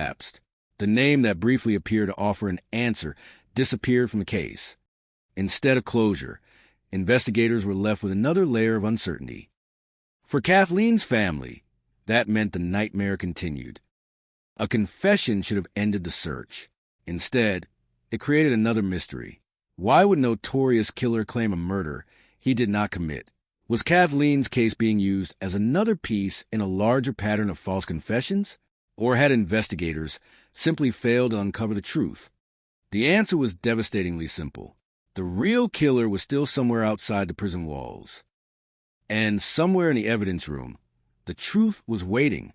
collapsed. The name that briefly appeared to offer an answer disappeared from the case. Instead of closure, investigators were left with another layer of uncertainty. For Kathleen's family, that meant the nightmare continued. A confession should have ended the search. Instead, it created another mystery. Why would notorious killer claim a murder he did not commit? Was Kathleen's case being used as another piece in a larger pattern of false confessions? Or had investigators simply failed to uncover the truth? The answer was devastatingly simple. The real killer was still somewhere outside the prison walls. And somewhere in the evidence room, the truth was waiting.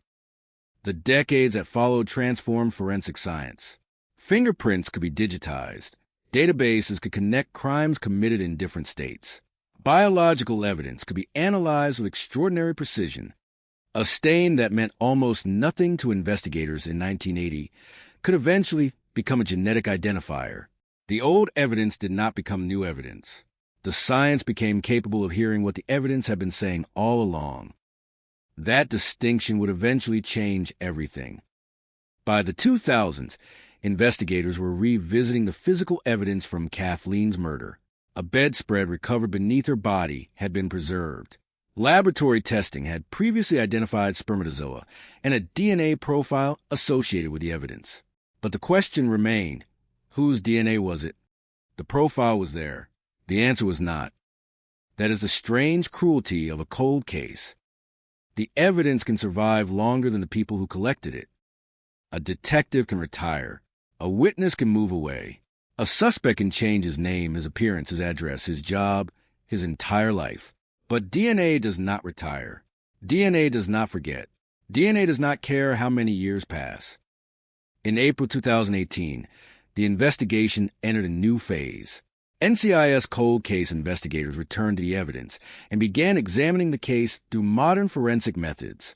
The decades that followed transformed forensic science. Fingerprints could be digitized. Databases could connect crimes committed in different states. Biological evidence could be analyzed with extraordinary precision. A stain that meant almost nothing to investigators in 1980 could eventually become a genetic identifier. The old evidence did not become new evidence. The science became capable of hearing what the evidence had been saying all along. That distinction would eventually change everything. By the 2000s, investigators were revisiting the physical evidence from Kathleen's murder. A bedspread recovered beneath her body had been preserved. Laboratory testing had previously identified spermatozoa and a DNA profile associated with the evidence. But the question remained, whose DNA was it? The profile was there. The answer was not. That is the strange cruelty of a cold case. The evidence can survive longer than the people who collected it. A detective can retire. A witness can move away. A suspect can change his name, his appearance, his address, his job, his entire life. But DNA does not retire. DNA does not forget. DNA does not care how many years pass. In April 2018, the investigation entered a new phase. NCIS cold case investigators returned to the evidence and began examining the case through modern forensic methods.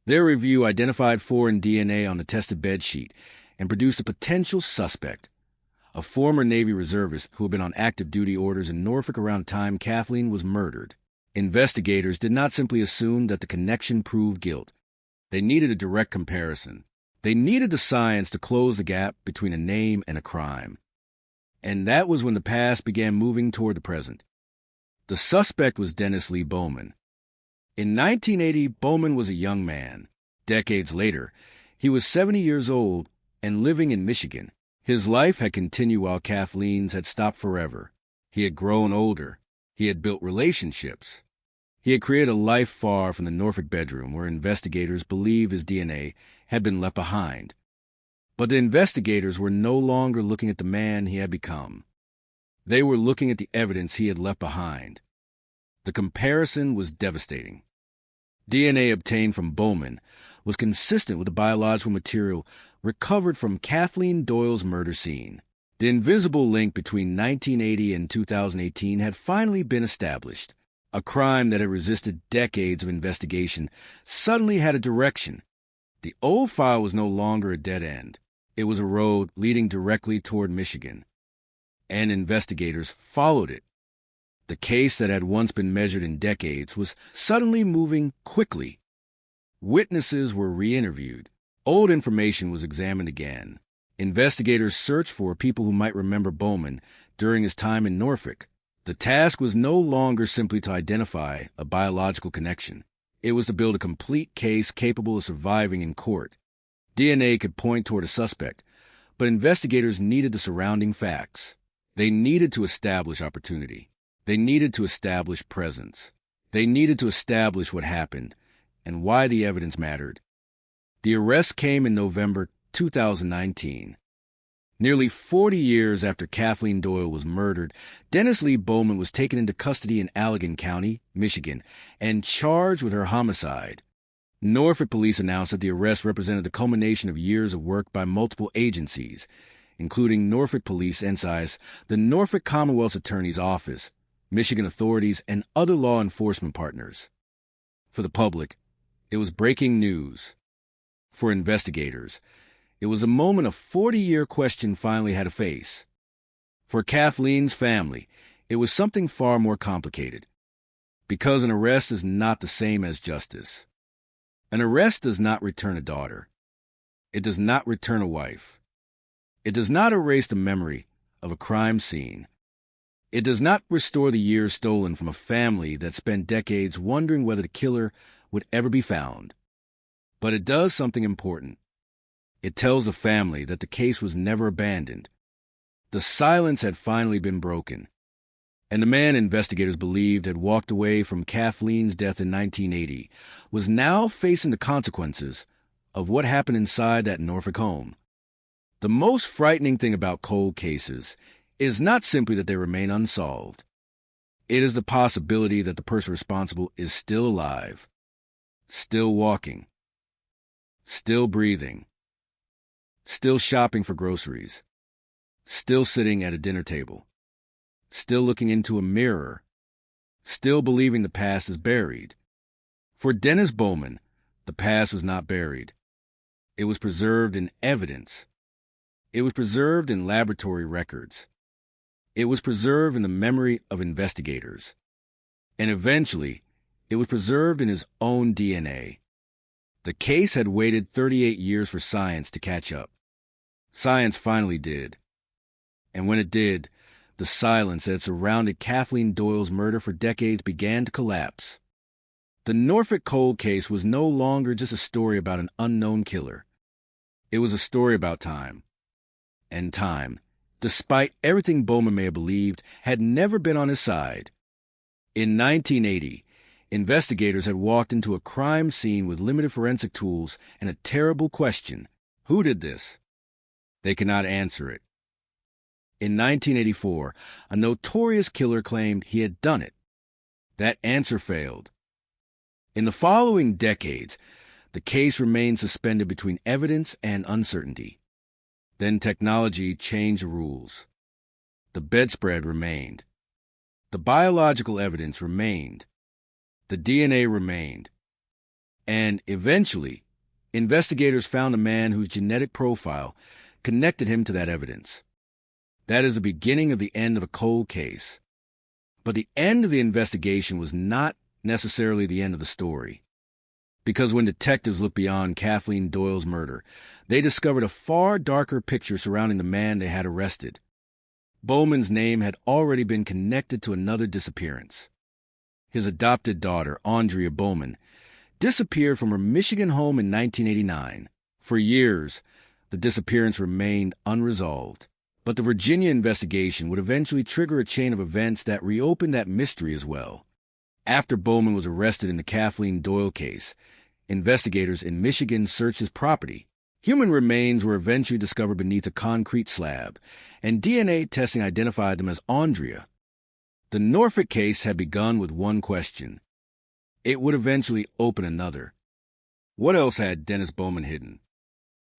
Their review identified foreign DNA on the tested bedsheet and produced a potential suspect, a former Navy reservist who had been on active duty orders in Norfolk around the time Kathleen was murdered. Investigators did not simply assume that the connection proved guilt. They needed a direct comparison. They needed the science to close the gap between a name and a crime. And that was when the past began moving toward the present. The suspect was Dennis Lee Bowman. In 1980, Bowman was a young man. Decades later, he was 70 years old and living in Michigan. His life had continued while Kathleen's had stopped forever. He had grown older. He had built relationships. He had created a life far from the Norfolk bedroom where investigators believed his DNA had been left behind. But the investigators were no longer looking at the man he had become. They were looking at the evidence he had left behind. The comparison was devastating. DNA obtained from Bowman was consistent with the biological material recovered from Kathleen Doyle's murder scene. The invisible link between 1980 and 2018 had finally been established. A crime that had resisted decades of investigation suddenly had a direction. The old file was no longer a dead end. It was a road leading directly toward Michigan. And investigators followed it. The case that had once been measured in decades was suddenly moving quickly. Witnesses were re-interviewed. Old information was examined again. Investigators searched for people who might remember Bowman during his time in Norfolk. The task was no longer simply to identify a biological connection. It was to build a complete case capable of surviving in court. DNA could point toward a suspect, but investigators needed the surrounding facts. They needed to establish opportunity. They needed to establish presence. They needed to establish what happened and why the evidence mattered. The arrest came in November 2019. Nearly 40 years after Kathleen Doyle was murdered, Dennis Lee Bowman was taken into custody in Allegan County, Michigan, and charged with her homicide. Norfolk police announced that the arrest represented the culmination of years of work by multiple agencies, including Norfolk Police NCIS, the Norfolk Commonwealth's Attorney's Office, Michigan authorities, and other law enforcement partners. For the public, it was breaking news. For investigators, it was a moment a 40-year question finally had a face. For Kathleen's family, it was something far more complicated. Because an arrest is not the same as justice. An arrest does not return a daughter. It does not return a wife. It does not erase the memory of a crime scene. It does not restore the years stolen from a family that spent decades wondering whether the killer would ever be found. But it does something important. It tells the family that the case was never abandoned. The silence had finally been broken, and the man investigators believed had walked away from Kathleen's death in 1980 was now facing the consequences of what happened inside that Norfolk home. The most frightening thing about cold cases is not simply that they remain unsolved. It is the possibility that the person responsible is still alive, still walking, still breathing, still shopping for groceries, still sitting at a dinner table, still looking into a mirror, still believing the past is buried. For Dennis Bowman, the past was not buried. It was preserved in evidence. It was preserved in laboratory records. It was preserved in the memory of investigators. And eventually, it was preserved in his own DNA. The case had waited 38 years for science to catch up. Science finally did. And when it did, the silence that had surrounded Kathleen Doyle's murder for decades began to collapse. The Norfolk cold case was no longer just a story about an unknown killer. It was a story about time. And time, despite everything Bowman may have believed, had never been on his side. In 1980, investigators had walked into a crime scene with limited forensic tools and a terrible question: who did this? They could not answer it. In 1984, a notorious killer claimed he had done it. That answer failed. In the following decades, the case remained suspended between evidence and uncertainty. Then technology changed the rules. The bedspread remained. The biological evidence remained. The DNA remained. And eventually, investigators found a man whose genetic profile connected him to that evidence. That is the beginning of the end of a cold case. But the end of the investigation was not necessarily the end of the story. Because when detectives looked beyond Kathleen Doyle's murder, they discovered a far darker picture surrounding the man they had arrested. Bowman's name had already been connected to another disappearance. His adopted daughter, Andrea Bowman, disappeared from her Michigan home in 1989. For years, the disappearance remained unresolved. But the Virginia investigation would eventually trigger a chain of events that reopened that mystery as well. After Bowman was arrested in the Kathleen Doyle case, investigators in Michigan searched his property. Human remains were eventually discovered beneath a concrete slab, and DNA testing identified them as Andrea. The Norfolk case had begun with one question. It would eventually open another. What else had Dennis Bowman hidden?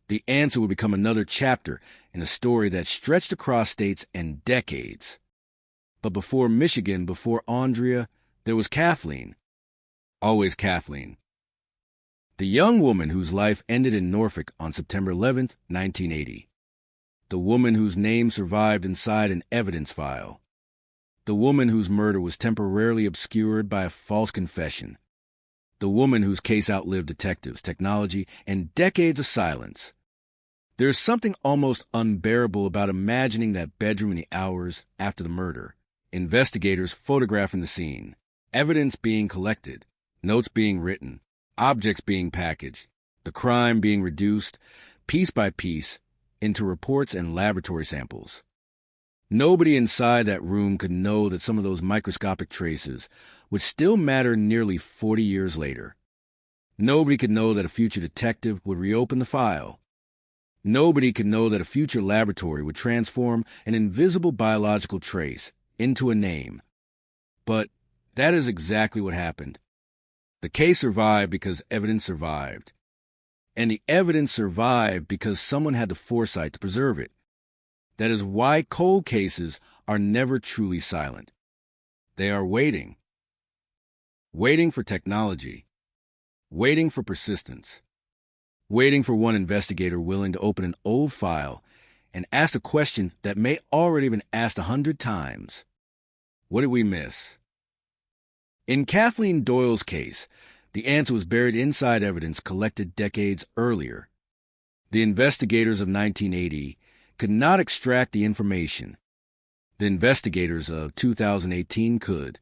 The answer would become another chapter in a story that stretched across states and decades. But before Michigan, before Andrea, there was Kathleen. Always Kathleen. The young woman whose life ended in Norfolk on September 11th, 1980. The woman whose name survived inside an evidence file. The woman whose murder was temporarily obscured by a false confession. The woman whose case outlived detectives, technology, and decades of silence. There is something almost unbearable about imagining that bedroom in the hours after the murder. Investigators photographing the scene. Evidence being collected. Notes being written. Objects being packaged. The crime being reduced, piece by piece, into reports and laboratory samples. Nobody inside that room could know that some of those microscopic traces would still matter nearly 40 years later. Nobody could know that a future detective would reopen the file. Nobody could know that a future laboratory would transform an invisible biological trace into a name. But that is exactly what happened. The case survived because evidence survived. And the evidence survived because someone had the foresight to preserve it. That is why cold cases are never truly silent. They are waiting. Waiting for technology. Waiting for persistence. Waiting for one investigator willing to open an old file and ask a question that may already have been asked 100 times. What did we miss? In Kathleen Doyle's case, the answer was buried inside evidence collected decades earlier. The investigators of 1980 could not extract the information. The investigators of 2018 could.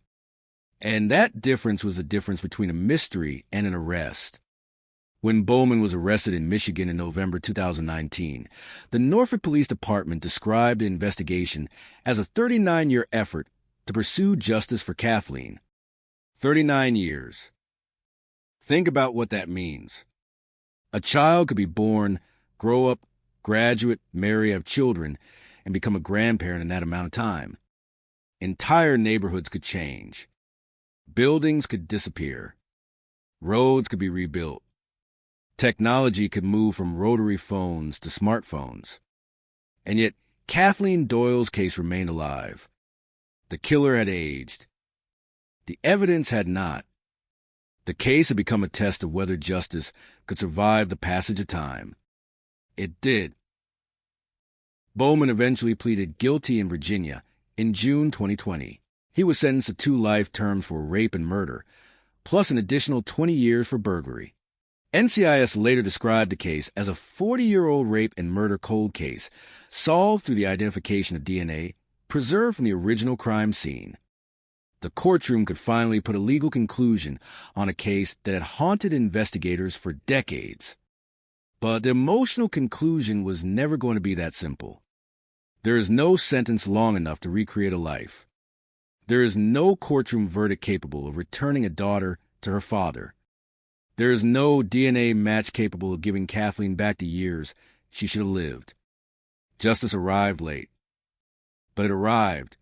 And that difference was the difference between a mystery and an arrest. When Bowman was arrested in Michigan in November 2019, the Norfolk Police Department described the investigation as a 39-year effort to pursue justice for Kathleen. 39 years. Think about what that means. A child could be born, grow up, graduate, marry, have children, and become a grandparent in that amount of time. Entire neighborhoods could change. Buildings could disappear. Roads could be rebuilt. Technology could move from rotary phones to smartphones. And yet, Kathleen Doyle's case remained alive. The killer had aged. The evidence had not. The case had become a test of whether justice could survive the passage of time. It did. Bowman eventually pleaded guilty in Virginia in June 2020. He was sentenced to 2 life terms for rape and murder, plus an additional 20 years for burglary. NCIS later described the case as a 40-year-old rape and murder cold case, solved through the identification of DNA preserved from the original crime scene. The courtroom could finally put a legal conclusion on a case that had haunted investigators for decades. But the emotional conclusion was never going to be that simple. There is no sentence long enough to recreate a life. There is no courtroom verdict capable of returning a daughter to her father. There is no DNA match capable of giving Kathleen back the years she should have lived. Justice arrived late. But it arrived.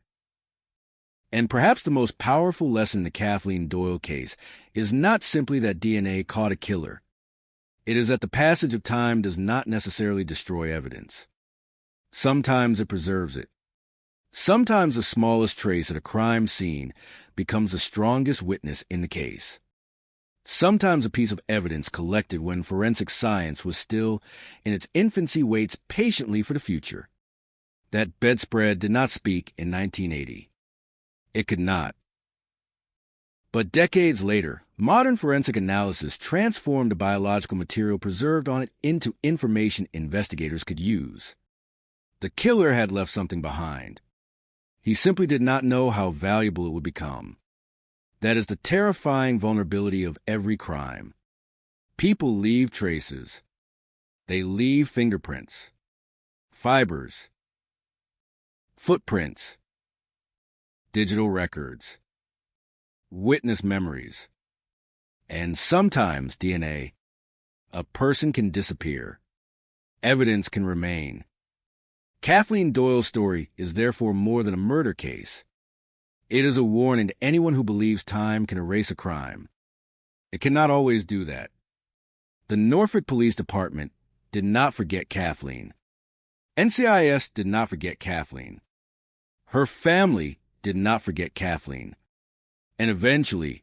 And perhaps the most powerful lesson in the Kathleen Doyle case is not simply that DNA caught a killer. It is that the passage of time does not necessarily destroy evidence. Sometimes it preserves it. Sometimes the smallest trace at a crime scene becomes the strongest witness in the case. Sometimes a piece of evidence collected when forensic science was still in its infancy waits patiently for the future. That bedspread did not speak in 1980. It could not. But decades later, modern forensic analysis transformed the biological material preserved on it into information investigators could use. The killer had left something behind. He simply did not know how valuable it would become. That is the terrifying vulnerability of every crime. People leave traces. They leave fingerprints, fibers, footprints, digital records, witness memories, and sometimes DNA. A person can disappear. Evidence can remain. Kathleen Doyle's story is therefore more than a murder case. It is a warning to anyone who believes time can erase a crime. It cannot always do that. The Norfolk Police Department did not forget Kathleen. NCIS did not forget Kathleen. Her family did not forget Kathleen. And eventually,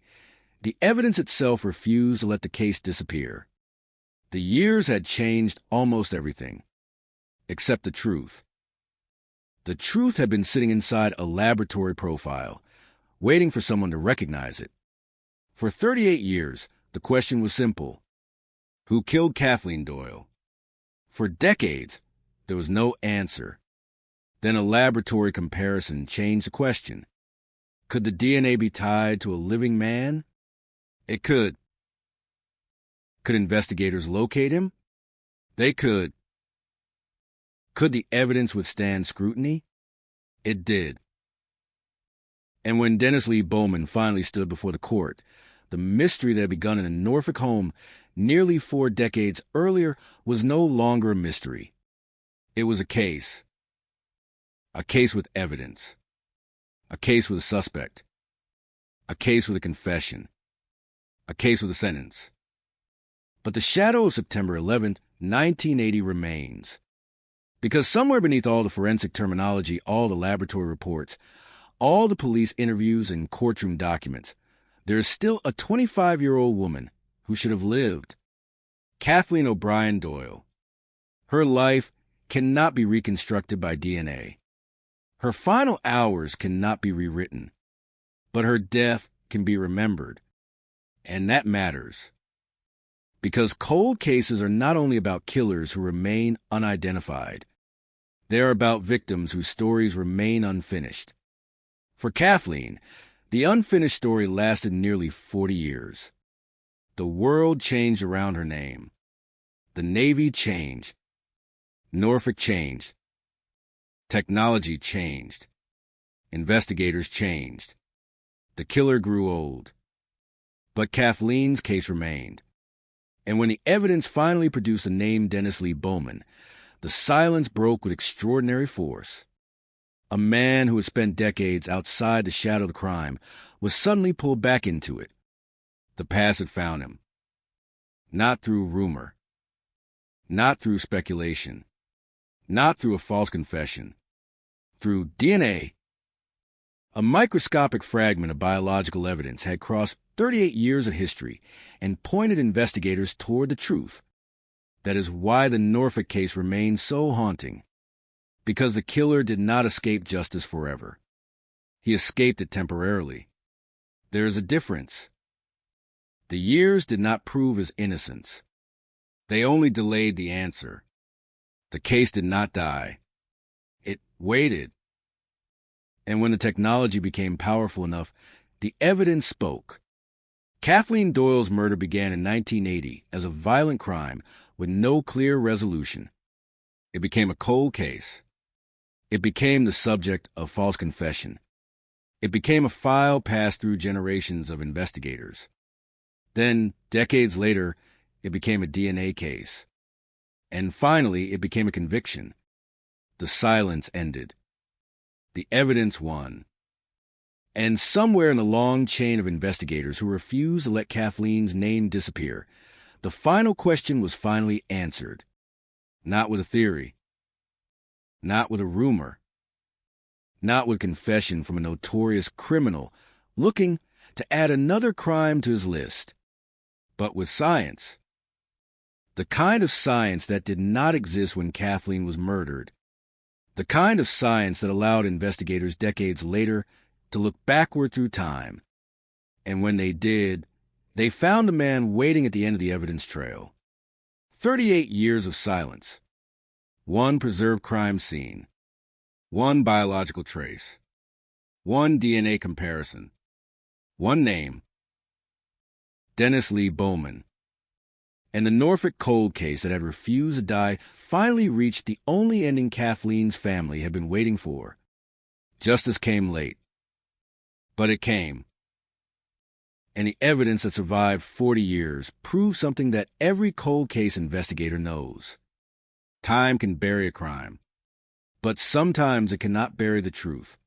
the evidence itself refused to let the case disappear. The years had changed almost everything, except the truth. The truth had been sitting inside a laboratory profile, waiting for someone to recognize it. For 38 years, the question was simple. Who killed Kathleen Doyle? For decades, there was no answer. Then a laboratory comparison changed the question. Could the DNA be tied to a living man? It could. Could investigators locate him? They could. Could the evidence withstand scrutiny? It did. And when Dennis Lee Bowman finally stood before the court, the mystery that had begun in a Norfolk home nearly 4 decades earlier was no longer a mystery. It was a case. A case with evidence. A case with a suspect. A case with a confession. A case with a sentence. But the shadow of September 11, 1980 remains. Because somewhere beneath all the forensic terminology, all the laboratory reports, all the police interviews and courtroom documents, there is still a 25-year-old woman who should have lived. Kathleen O'Brien Doyle. Her life cannot be reconstructed by DNA. Her final hours cannot be rewritten. But her death can be remembered. And that matters. Because cold cases are not only about killers who remain unidentified, they are about victims whose stories remain unfinished. For Kathleen, the unfinished story lasted nearly 40 years. The world changed around her name. The Navy changed. Norfolk changed. Technology changed. Investigators changed. The killer grew old. But Kathleen's case remained. And when the evidence finally produced the name Dennis Lee Bowman, the silence broke with extraordinary force. A man who had spent decades outside the shadow of the crime was suddenly pulled back into it. The past had found him. Not through rumor. Not through speculation. Not through a false confession. Through DNA. A microscopic fragment of biological evidence had crossed 38 years of history and pointed investigators toward the truth. That is why the Norfolk case remains so haunting. Because the killer did not escape justice forever. He escaped it temporarily. There is a difference. The years did not prove his innocence. They only delayed the answer. The case did not die. It waited. And when the technology became powerful enough, the evidence spoke. Kathleen Doyle's murder began in 1980 as a violent crime with no clear resolution. It became a cold case. It became the subject of false confession. It became a file passed through generations of investigators. Then, decades later, it became a DNA case. And finally, it became a conviction. The silence ended. The evidence won. And somewhere in the long chain of investigators who refused to let Kathleen's name disappear, the final question was finally answered. Not with a theory. Not with a rumor. Not with confession from a notorious criminal looking to add another crime to his list, but with science. The kind of science that did not exist when Kathleen was murdered. The kind of science that allowed investigators decades later to look backward through time. And when they did, they found a man waiting at the end of the evidence trail. 38 years of silence. One preserved crime scene. One biological trace. One DNA comparison. One name. Dennis Lee Bowman. And the Norfolk cold case that had refused to die finally reached the only ending Kathleen's family had been waiting for. Justice came late. But it came. And the evidence that survived 40 years proved something that every cold case investigator knows. Time can bury a crime. But sometimes it cannot bury the truth.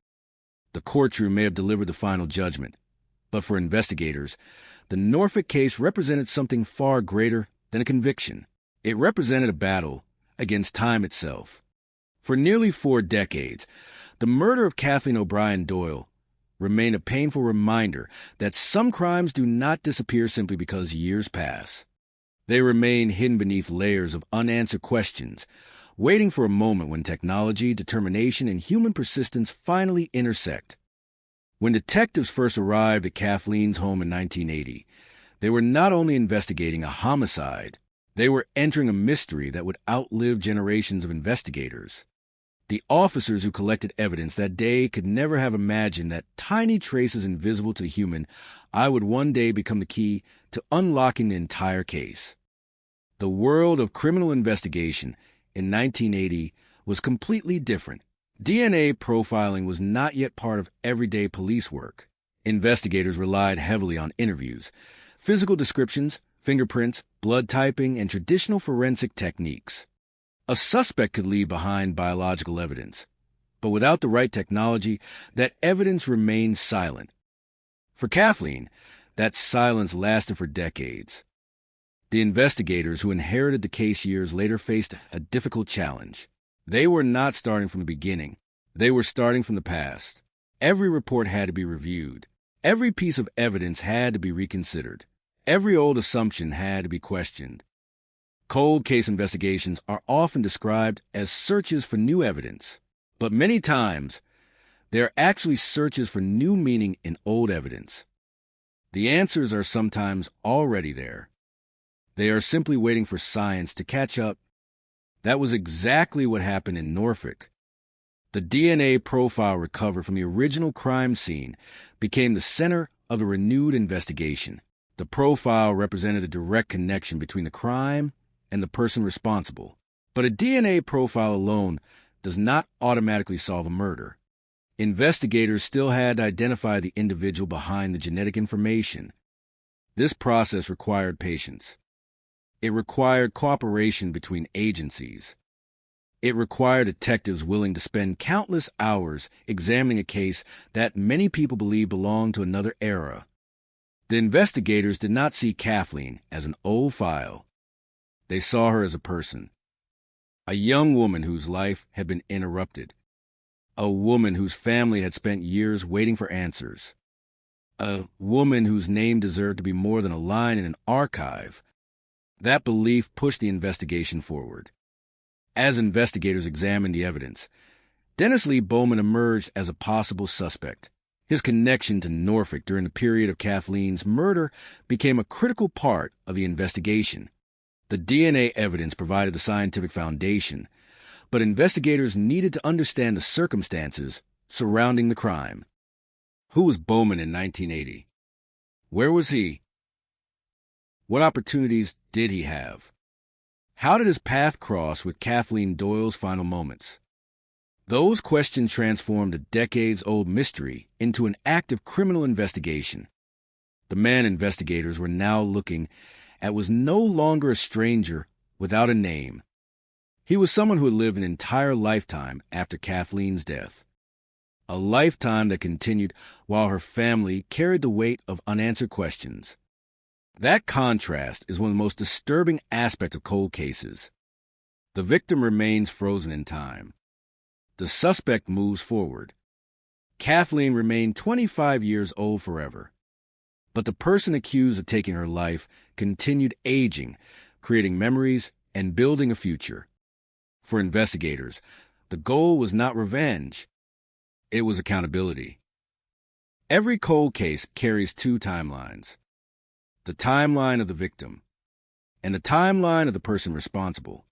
The courtroom may have delivered the final judgment. But for investigators, the Norfolk case represented something far greater than a conviction. It represented a battle against time itself. For nearly 4 decades, the murder of Kathleen O'Brien Doyle remained a painful reminder that some crimes do not disappear simply because years pass. They remain hidden beneath layers of unanswered questions, waiting for a moment when technology, determination, and human persistence finally intersect. When detectives first arrived at Kathleen's home in 1980, they were not only investigating a homicide, they were entering a mystery that would outlive generations of investigators. The officers who collected evidence that day could never have imagined that tiny traces invisible to the human eye would one day become the key to unlocking the entire case. The world of criminal investigation in 1980 was completely different. DNA profiling was not yet part of everyday police work. Investigators relied heavily on interviews, physical descriptions, fingerprints, blood typing, and traditional forensic techniques. A suspect could leave behind biological evidence, but without the right technology, that evidence remained silent. For Kathleen, that silence lasted for decades. The investigators who inherited the case years later faced a difficult challenge. They were not starting from the beginning. They were starting from the past. Every report had to be reviewed. Every piece of evidence had to be reconsidered. Every old assumption had to be questioned. Cold case investigations are often described as searches for new evidence, but many times they are actually searches for new meaning in old evidence. The answers are sometimes already there. They are simply waiting for science to catch up. That was exactly what happened in Norfolk. The DNA profile recovered from the original crime scene became the center of a renewed investigation. The profile represented a direct connection between the crime and the person responsible. But a DNA profile alone does not automatically solve a murder. Investigators still had to identify the individual behind the genetic information. This process required patience. It required cooperation between agencies. It required detectives willing to spend countless hours examining a case that many people believe belonged to another era. The investigators did not see Kathleen as an old file. They saw her as a person. A young woman whose life had been interrupted. A woman whose family had spent years waiting for answers. A woman whose name deserved to be more than a line in an archive. That belief pushed the investigation forward. As investigators examined the evidence, Dennis Lee Bowman emerged as a possible suspect. His connection to Norfolk during the period of Kathleen's murder became a critical part of the investigation. The DNA evidence provided the scientific foundation, but investigators needed to understand the circumstances surrounding the crime. Who was Bowman in 1980? Where was he? What opportunities did he have? How did his path cross with Kathleen Doyle's final moments? Those questions transformed a decades-old mystery into an active criminal investigation. The man investigators were now looking at was no longer a stranger without a name. He was someone who had lived an entire lifetime after Kathleen's death. A lifetime that continued while her family carried the weight of unanswered questions. That contrast is one of the most disturbing aspects of cold cases. The victim remains frozen in time. The suspect moves forward. Kathleen remained 25 years old forever. But the person accused of taking her life continued aging, creating memories and building a future. For investigators, the goal was not revenge. It was accountability. Every cold case carries two timelines. The timeline of the victim and the timeline of the person responsible.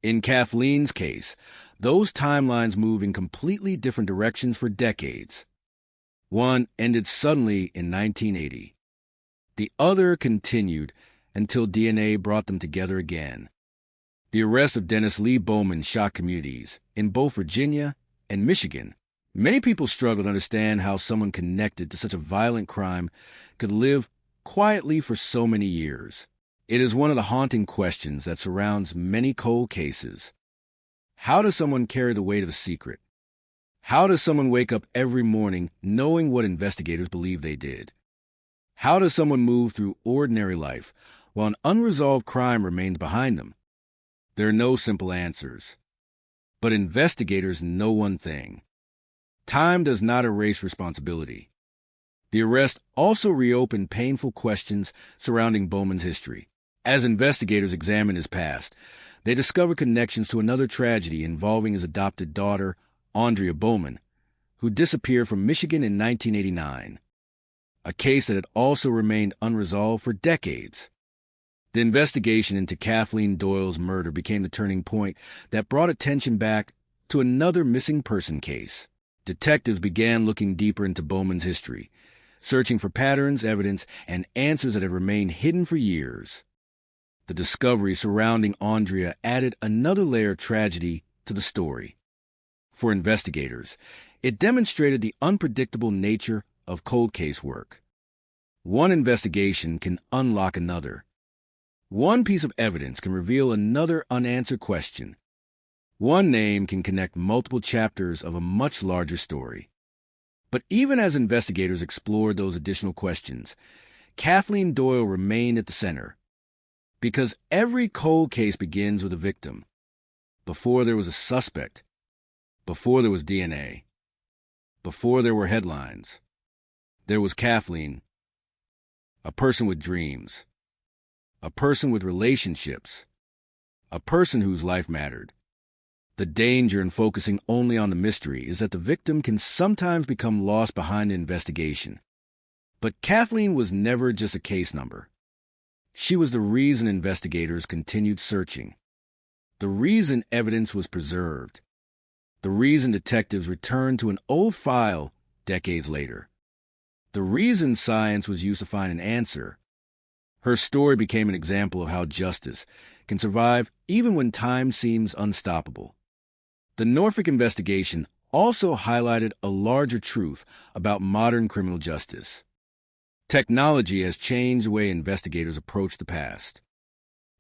In Kathleen's case, those timelines move in completely different directions for decades. One ended suddenly in 1980. The other continued until DNA brought them together again. The arrest of Dennis Lee Bowman shocked communities in both Virginia and Michigan. Many people struggle to understand how someone connected to such a violent crime could live quietly for so many years. It is one of the haunting questions that surrounds many cold cases. How does someone carry the weight of a secret? How does someone wake up every morning knowing what investigators believe they did? How does someone move through ordinary life while an unresolved crime remains behind them? There are no simple answers. But investigators know one thing. Time does not erase responsibility. The arrest also reopened painful questions surrounding Bowman's history. As investigators examined his past, they discovered connections to another tragedy involving his adopted daughter, Andrea Bowman, who disappeared from Michigan in 1989, a case that had also remained unresolved for decades. The investigation into Kathleen Doyle's murder became the turning point that brought attention back to another missing person case. Detectives began looking deeper into Bowman's history, searching for patterns, evidence, and answers that had remained hidden for years. The discovery surrounding Andrea added another layer of tragedy to the story. For investigators, it demonstrated the unpredictable nature of cold case work. One investigation can unlock another. One piece of evidence can reveal another unanswered question. One name can connect multiple chapters of a much larger story. But even as investigators explored those additional questions, Kathleen Doyle remained at the center. Because every cold case begins with a victim. Before there was a suspect. Before there was DNA. Before there were headlines. There was Kathleen. A person with dreams. A person with relationships. A person whose life mattered. The danger in focusing only on the mystery is that the victim can sometimes become lost behind the investigation. But Kathleen was never just a case number. She was the reason investigators continued searching, the reason evidence was preserved, the reason detectives returned to an old file decades later, the reason science was used to find an answer. Her story became an example of how justice can survive even when time seems unstoppable. The Norfolk investigation also highlighted a larger truth about modern criminal justice. Technology has changed the way investigators approach the past.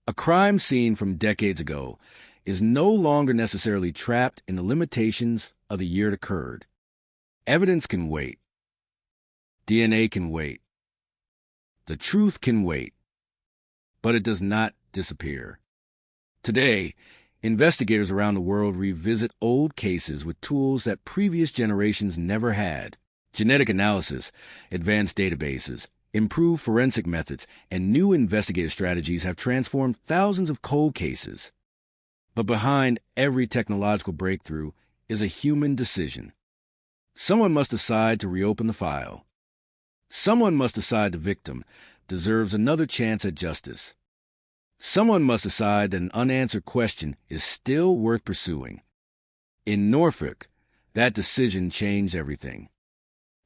A crime scene from decades ago is no longer necessarily trapped in the limitations of the year it occurred. Evidence can wait. DNA can wait. The truth can wait. But it does not disappear. Today, investigators around the world revisit old cases with tools that previous generations never had. Genetic analysis, advanced databases, improved forensic methods, and new investigative strategies have transformed thousands of cold cases. But behind every technological breakthrough is a human decision. Someone must decide to reopen the file. Someone must decide the victim deserves another chance at justice. Someone must decide that an unanswered question is still worth pursuing. In Norfolk, that decision changed everything.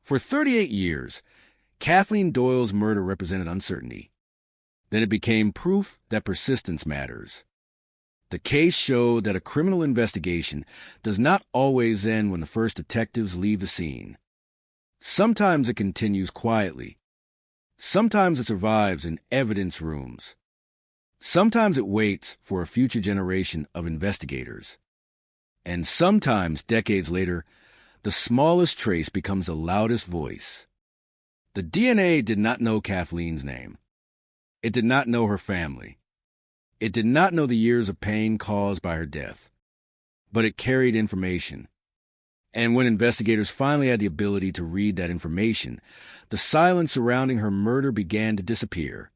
For 38 years, Kathleen Doyle's murder represented uncertainty. Then it became proof that persistence matters. The case showed that a criminal investigation does not always end when the first detectives leave the scene. Sometimes it continues quietly. Sometimes it survives in evidence rooms. Sometimes it waits for a future generation of investigators. And sometimes, decades later, the smallest trace becomes the loudest voice. The DNA did not know Kathleen's name. It did not know her family. It did not know the years of pain caused by her death. But it carried information. And when investigators finally had the ability to read that information, the silence surrounding her murder began to disappear.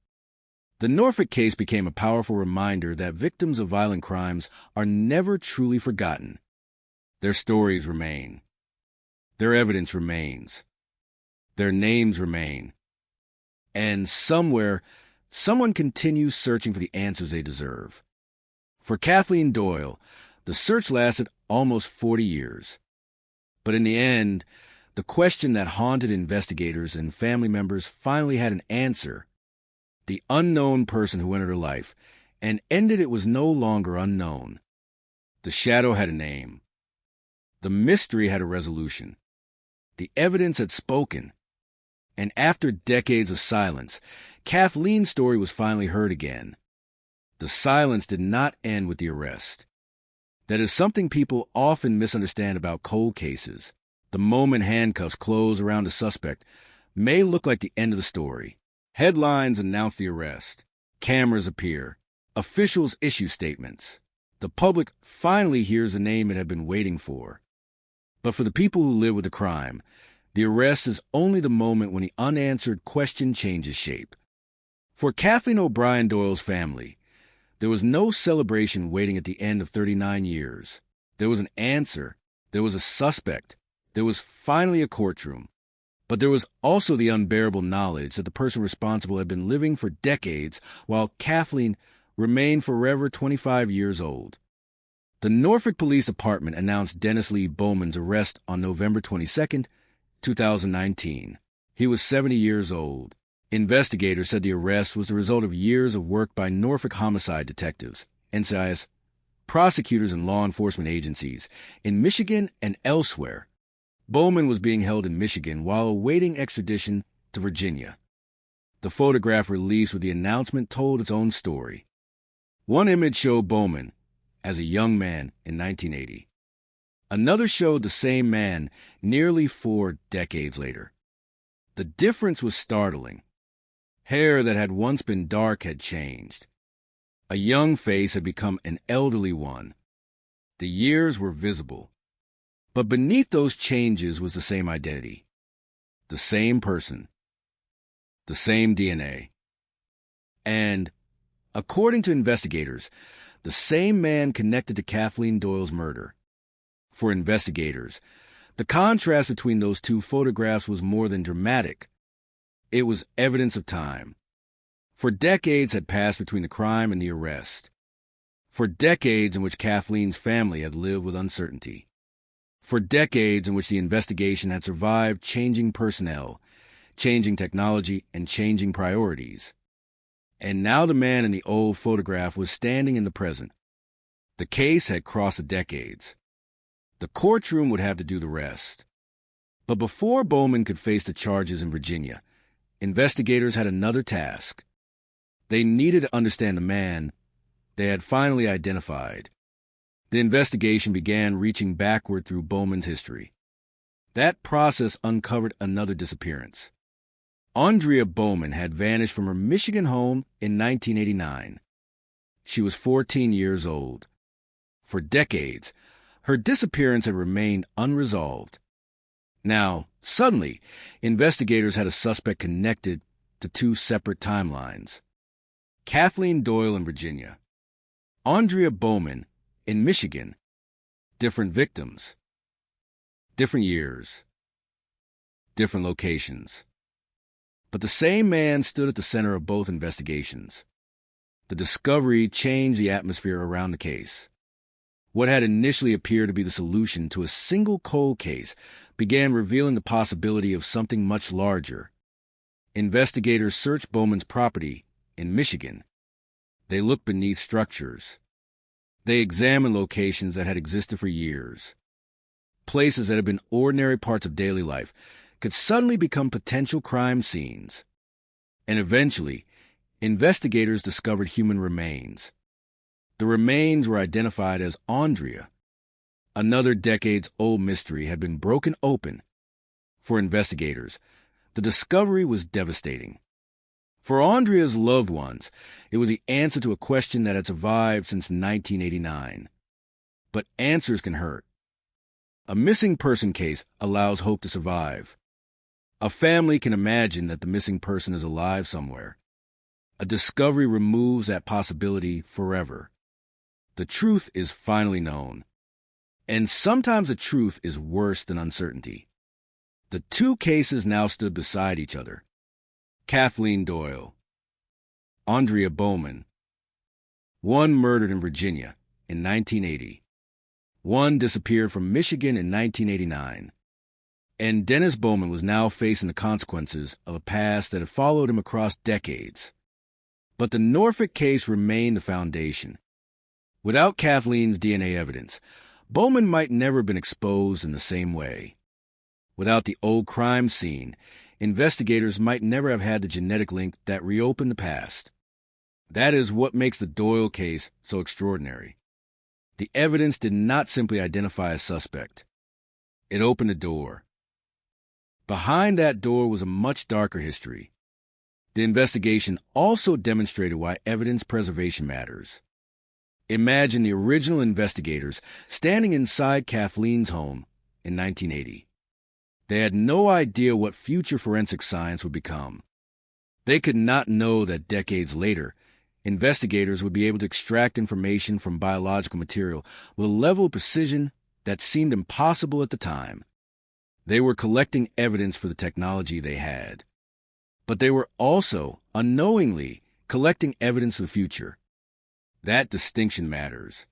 The Norfolk case became a powerful reminder that victims of violent crimes are never truly forgotten. Their stories remain. Their evidence remains. Their names remain. And somewhere, someone continues searching for the answers they deserve. For Kathleen Doyle, the search lasted almost 40 years. But in the end, the question that haunted investigators and family members finally had an answer. The unknown person who entered her life and ended it was no longer unknown. The shadow had a name. The mystery had a resolution. The evidence had spoken. And after decades of silence, Kathleen's story was finally heard again. The silence did not end with the arrest. That is something people often misunderstand about cold cases. The moment handcuffs close around a suspect may look like the end of the story. Headlines announce the arrest. Cameras appear. Officials issue statements. The public finally hears the name it had been waiting for. But for the people who live with the crime, the arrest is only the moment when the unanswered question changes shape. For Kathleen O'Brien Doyle's family, there was no celebration waiting at the end of 39 years. There was an answer. There was a suspect. There was finally a courtroom. But there was also the unbearable knowledge that the person responsible had been living for decades while Kathleen remained forever 25 years old. The Norfolk Police Department announced Dennis Lee Bowman's arrest on November 22, 2019. He was 70 years old. Investigators said the arrest was the result of years of work by Norfolk homicide detectives, NCIS, prosecutors and law enforcement agencies in Michigan and elsewhere. Bowman was being held in Michigan while awaiting extradition to Virginia. The photograph released with the announcement told its own story. One image showed Bowman as a young man in 1980. Another showed the same man nearly 4 decades later. The difference was startling. Hair that had once been dark had changed. A young face had become an elderly one. The years were visible. But beneath those changes was the same identity. The same person. The same DNA. And, according to investigators, the same man connected to Kathleen Doyle's murder. For investigators, the contrast between those two photographs was more than dramatic. It was evidence of time. For decades had passed between the crime and the arrest. For decades in which Kathleen's family had lived with uncertainty. For decades in which the investigation had survived changing personnel, changing technology, and changing priorities. And now the man in the old photograph was standing in the present. The case had crossed the decades. The courtroom would have to do the rest. But before Bowman could face the charges in Virginia, investigators had another task. They needed to understand the man they had finally identified. The investigation began reaching backward through Bowman's history. That process uncovered another disappearance. Andrea Bowman had vanished from her Michigan home in 1989. She was 14 years old. For decades, her disappearance had remained unresolved. Now, suddenly, investigators had a suspect connected to two separate timelines. Kathleen Doyle in Virginia. Andrea Bowman in Michigan. Different victims. Different years. Different locations. But the same man stood at the center of both investigations. The discovery changed the atmosphere around the case. What had initially appeared to be the solution to a single cold case began revealing the possibility of something much larger. Investigators searched Bowman's property in Michigan. They looked beneath structures. They examined locations that had existed for years. Places that had been ordinary parts of daily life could suddenly become potential crime scenes. And eventually, investigators discovered human remains. The remains were identified as Andrea. Another decades-old mystery had been broken open. For investigators, the discovery was devastating. For Andrea's loved ones, it was the answer to a question that had survived since 1989. But answers can hurt. A missing person case allows hope to survive. A family can imagine that the missing person is alive somewhere. A discovery removes that possibility forever. The truth is finally known. And sometimes the truth is worse than uncertainty. The two cases now stood beside each other. Kathleen Doyle. Andrea Bowman. One murdered in Virginia in 1980. One disappeared from Michigan in 1989. And Dennis Bowman was now facing the consequences of a past that had followed him across decades. But the Norfolk case remained the foundation. Without Kathleen's DNA evidence, Bowman might never have been exposed in the same way. Without the old crime scene, investigators might never have had the genetic link that reopened the past. That is what makes the Doyle case so extraordinary. The evidence did not simply identify a suspect. It opened a door. Behind that door was a much darker history. The investigation also demonstrated why evidence preservation matters. Imagine the original investigators standing inside Kathleen's home in 1980. They had no idea what future forensic science would become. They could not know that decades later, investigators would be able to extract information from biological material with a level of precision that seemed impossible at the time. They were collecting evidence for the technology they had. But they were also, unknowingly, collecting evidence for the future. That distinction matters.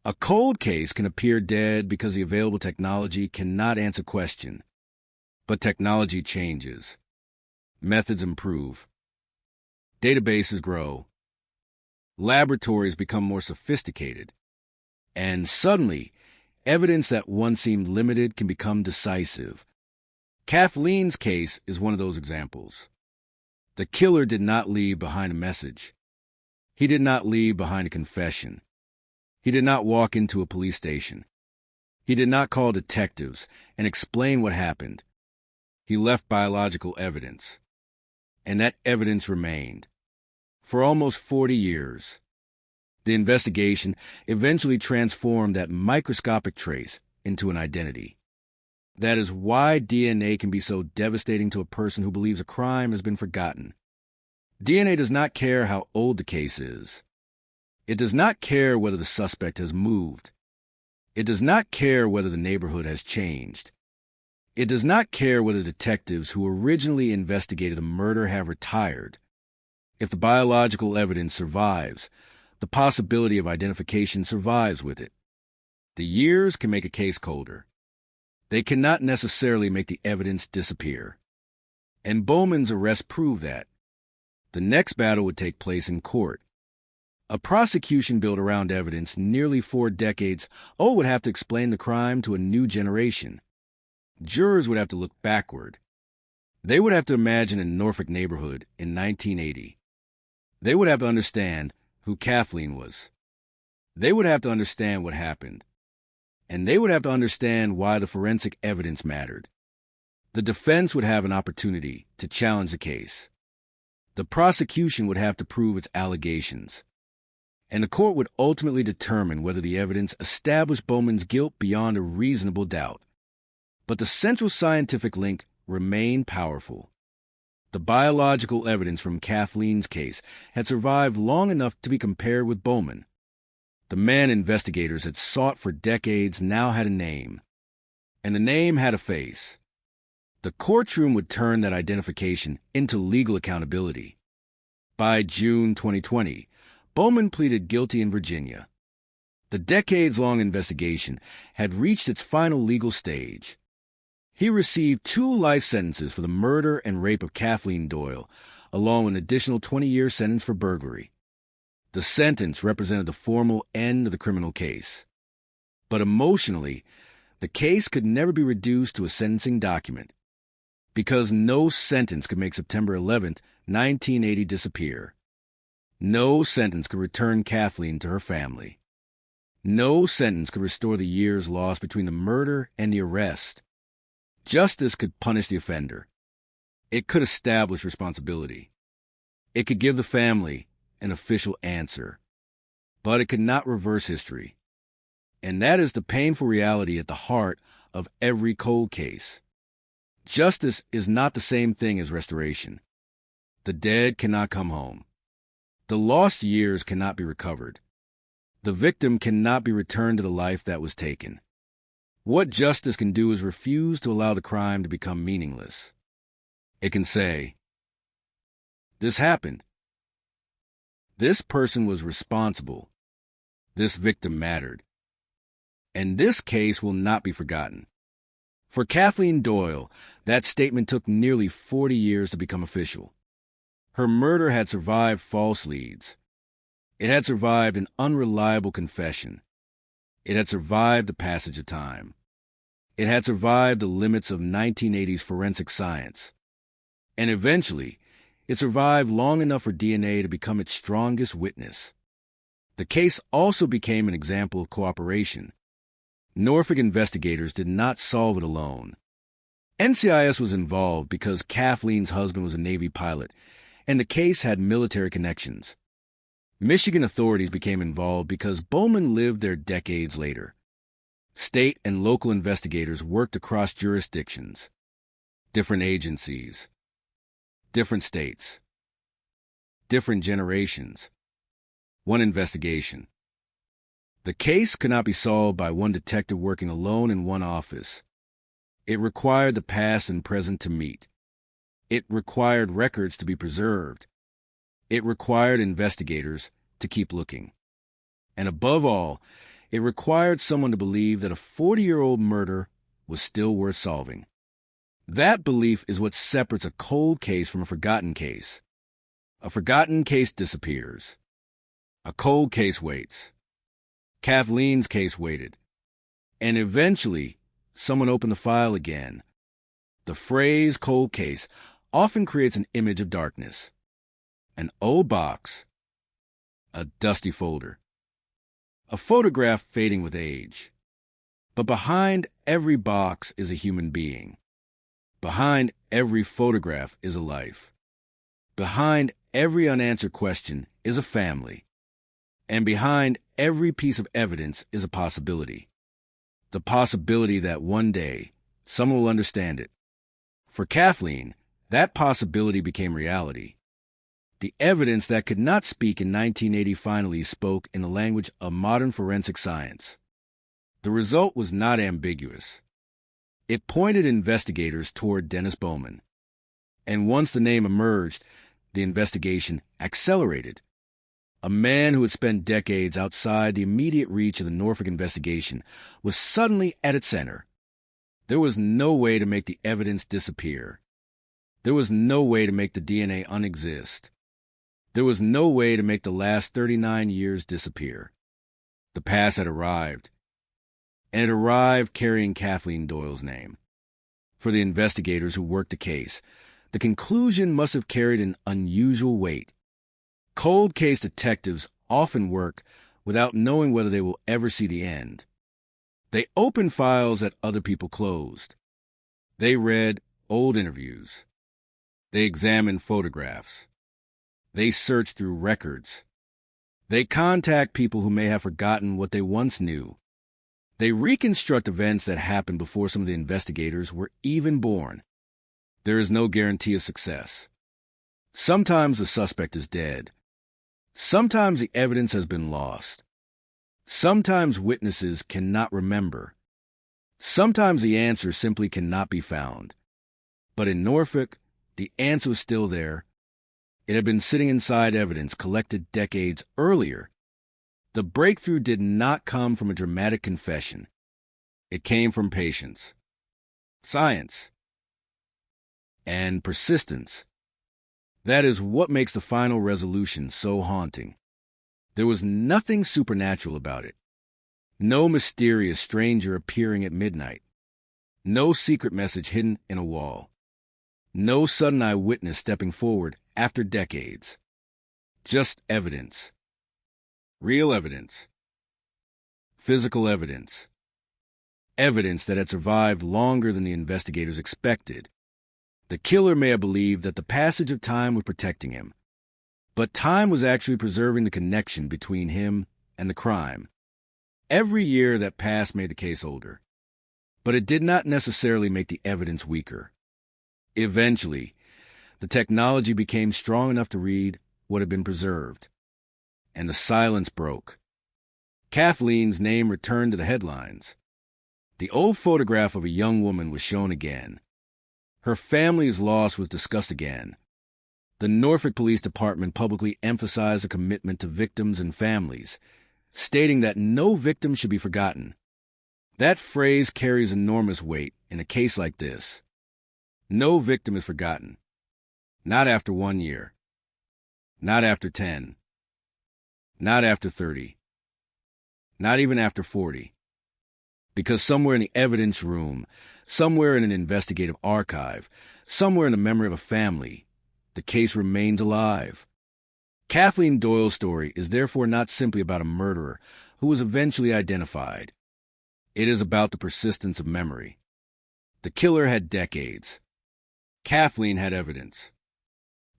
A cold case can appear dead because the available technology cannot answer question. But technology changes. Methods improve. Databases grow. Laboratories become more sophisticated. And suddenly, evidence that once seemed limited can become decisive. Kathleen's case is one of those examples. The killer did not leave behind a message. He did not leave behind a confession. He did not walk into a police station. He did not call detectives and explain what happened. He left biological evidence. And that evidence remained. For almost 40 years. The investigation eventually transformed that microscopic trace into an identity. That is why DNA can be so devastating to a person who believes a crime has been forgotten. DNA does not care how old the case is. It does not care whether the suspect has moved. It does not care whether the neighborhood has changed. It does not care whether detectives who originally investigated a murder have retired. If the biological evidence survives, the possibility of identification survives with it. The years can make a case colder. They cannot necessarily make the evidence disappear. And Bowman's arrest proved that. The next battle would take place in court. A prosecution built around evidence nearly 4 decades would have to explain the crime to a new generation. Jurors would have to look backward. They would have to imagine a Norfolk neighborhood in 1980. They would have to understand who Kathleen was. They would have to understand what happened. And they would have to understand why the forensic evidence mattered. The defense would have an opportunity to challenge the case. The prosecution would have to prove its allegations. And the court would ultimately determine whether the evidence established Bowman's guilt beyond a reasonable doubt. But the central scientific link remained powerful. The biological evidence from Kathleen's case had survived long enough to be compared with Bowman. The man investigators had sought for decades now had a name. And the name had a face. The courtroom would turn that identification into legal accountability. By June 2020, Bowman pleaded guilty in Virginia. The decades-long investigation had reached its final legal stage. He received 2 life sentences for the murder and rape of Kathleen Doyle, along with an additional 20-year sentence for burglary. The sentence represented the formal end of the criminal case. But emotionally, the case could never be reduced to a sentencing document, because no sentence could make September 11th, 1980 disappear. No sentence could return Kathleen to her family. No sentence could restore the years lost between the murder and the arrest. Justice could punish the offender. It could establish responsibility. It could give the family an official answer. But it could not reverse history. And that is the painful reality at the heart of every cold case. Justice is not the same thing as restoration. The dead cannot come home. The lost years cannot be recovered. The victim cannot be returned to the life that was taken. What justice can do is refuse to allow the crime to become meaningless. It can say, "This happened. This person was responsible. This victim mattered. And this case will not be forgotten." For Kathleen Doyle, that statement took nearly 40 years to become official. Her murder had survived false leads. It had survived an unreliable confession. It had survived the passage of time. It had survived the limits of 1980's forensic science. And eventually, it survived long enough for DNA to become its strongest witness. The case also became an example of cooperation. Norfolk investigators did not solve it alone. NCIS was involved because Kathleen's husband was a Navy pilot, and the case had military connections. Michigan authorities became involved because Bowman lived there decades later. State and local investigators worked across jurisdictions, different agencies, different states, different generations. One investigation. The case could not be solved by one detective working alone in one office. It required the past and present to meet. It required records to be preserved. It required investigators to keep looking. And above all, it required someone to believe that a 40-year-old murder was still worth solving. That belief is what separates a cold case from a forgotten case. A forgotten case disappears. A cold case waits. Kathleen's case waited. And eventually, someone opened the file again. The phrase cold case often creates an image of darkness. An old box. A dusty folder. A photograph fading with age. But behind every box is a human being. Behind every photograph is a life. Behind every unanswered question is a family. And behind every piece of evidence is a possibility. The possibility that one day someone will understand it. For Kathleen, that possibility became reality. The evidence that could not speak in 1980 finally spoke in the language of modern forensic science. The result was not ambiguous. It pointed investigators toward Dennis Bowman. And once the name emerged, the investigation accelerated. A man who had spent decades outside the immediate reach of the Norfolk investigation was suddenly at its center. There was no way to make the evidence disappear. There was no way to make the DNA unexist. There was no way to make the last 39 years disappear. The past had arrived, and it arrived carrying Kathleen Doyle's name. For the investigators who worked the case, the conclusion must have carried an unusual weight. Cold case detectives often work without knowing whether they will ever see the end. They opened files that other people closed. They read old interviews. They examined photographs. They search through records. They contact people who may have forgotten what they once knew. They reconstruct events that happened before some of the investigators were even born. There is no guarantee of success. Sometimes the suspect is dead. Sometimes the evidence has been lost. Sometimes witnesses cannot remember. Sometimes the answer simply cannot be found. But in Norfolk, the answer was still there. It had been sitting inside evidence collected decades earlier. The breakthrough did not come from a dramatic confession. It came from patience, science, and persistence. That is what makes the final resolution so haunting. There was nothing supernatural about it. No mysterious stranger appearing at midnight. No secret message hidden in a wall. No sudden eyewitness stepping forward after decades. Just evidence. Real evidence. Physical evidence. Evidence that had survived longer than the investigators expected. The killer may have believed that the passage of time was protecting him, but time was actually preserving the connection between him and the crime. Every year that passed made the case older, but it did not necessarily make the evidence weaker. Eventually, the technology became strong enough to read what had been preserved, and the silence broke. Kathleen's name returned to the headlines. The old photograph of a young woman was shown again. Her family's loss was discussed again. The Norfolk Police Department publicly emphasized a commitment to victims and families, stating that no victim should be forgotten. That phrase carries enormous weight in a case like this. No victim is forgotten. Not after 1 year. Not after 10. Not after 30. Not even after 40. Because somewhere in the evidence room, somewhere in an investigative archive, somewhere in the memory of a family, the case remains alive. Kathleen Doyle's story is therefore not simply about a murderer who was eventually identified. It is about the persistence of memory. The killer had decades. Kathleen had evidence.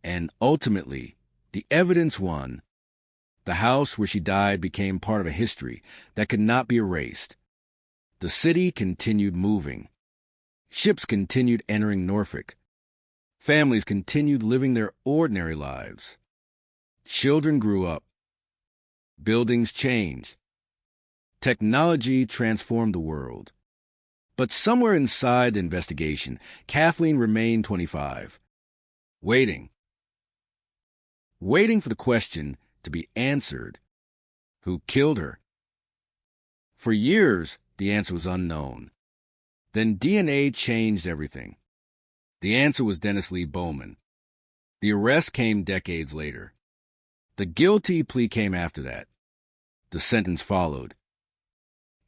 And ultimately, the evidence won. The house where she died became part of a history that could not be erased. The city continued moving. Ships continued entering Norfolk. Families continued living their ordinary lives. Children grew up. Buildings changed. Technology transformed the world. But somewhere inside the investigation, Kathleen remained 25. Waiting. Waiting for the question to be answered. Who killed her? For years, the answer was unknown. Then DNA changed everything. The answer was Dennis Lee Bowman. The arrest came decades later. The guilty plea came after that. The sentence followed.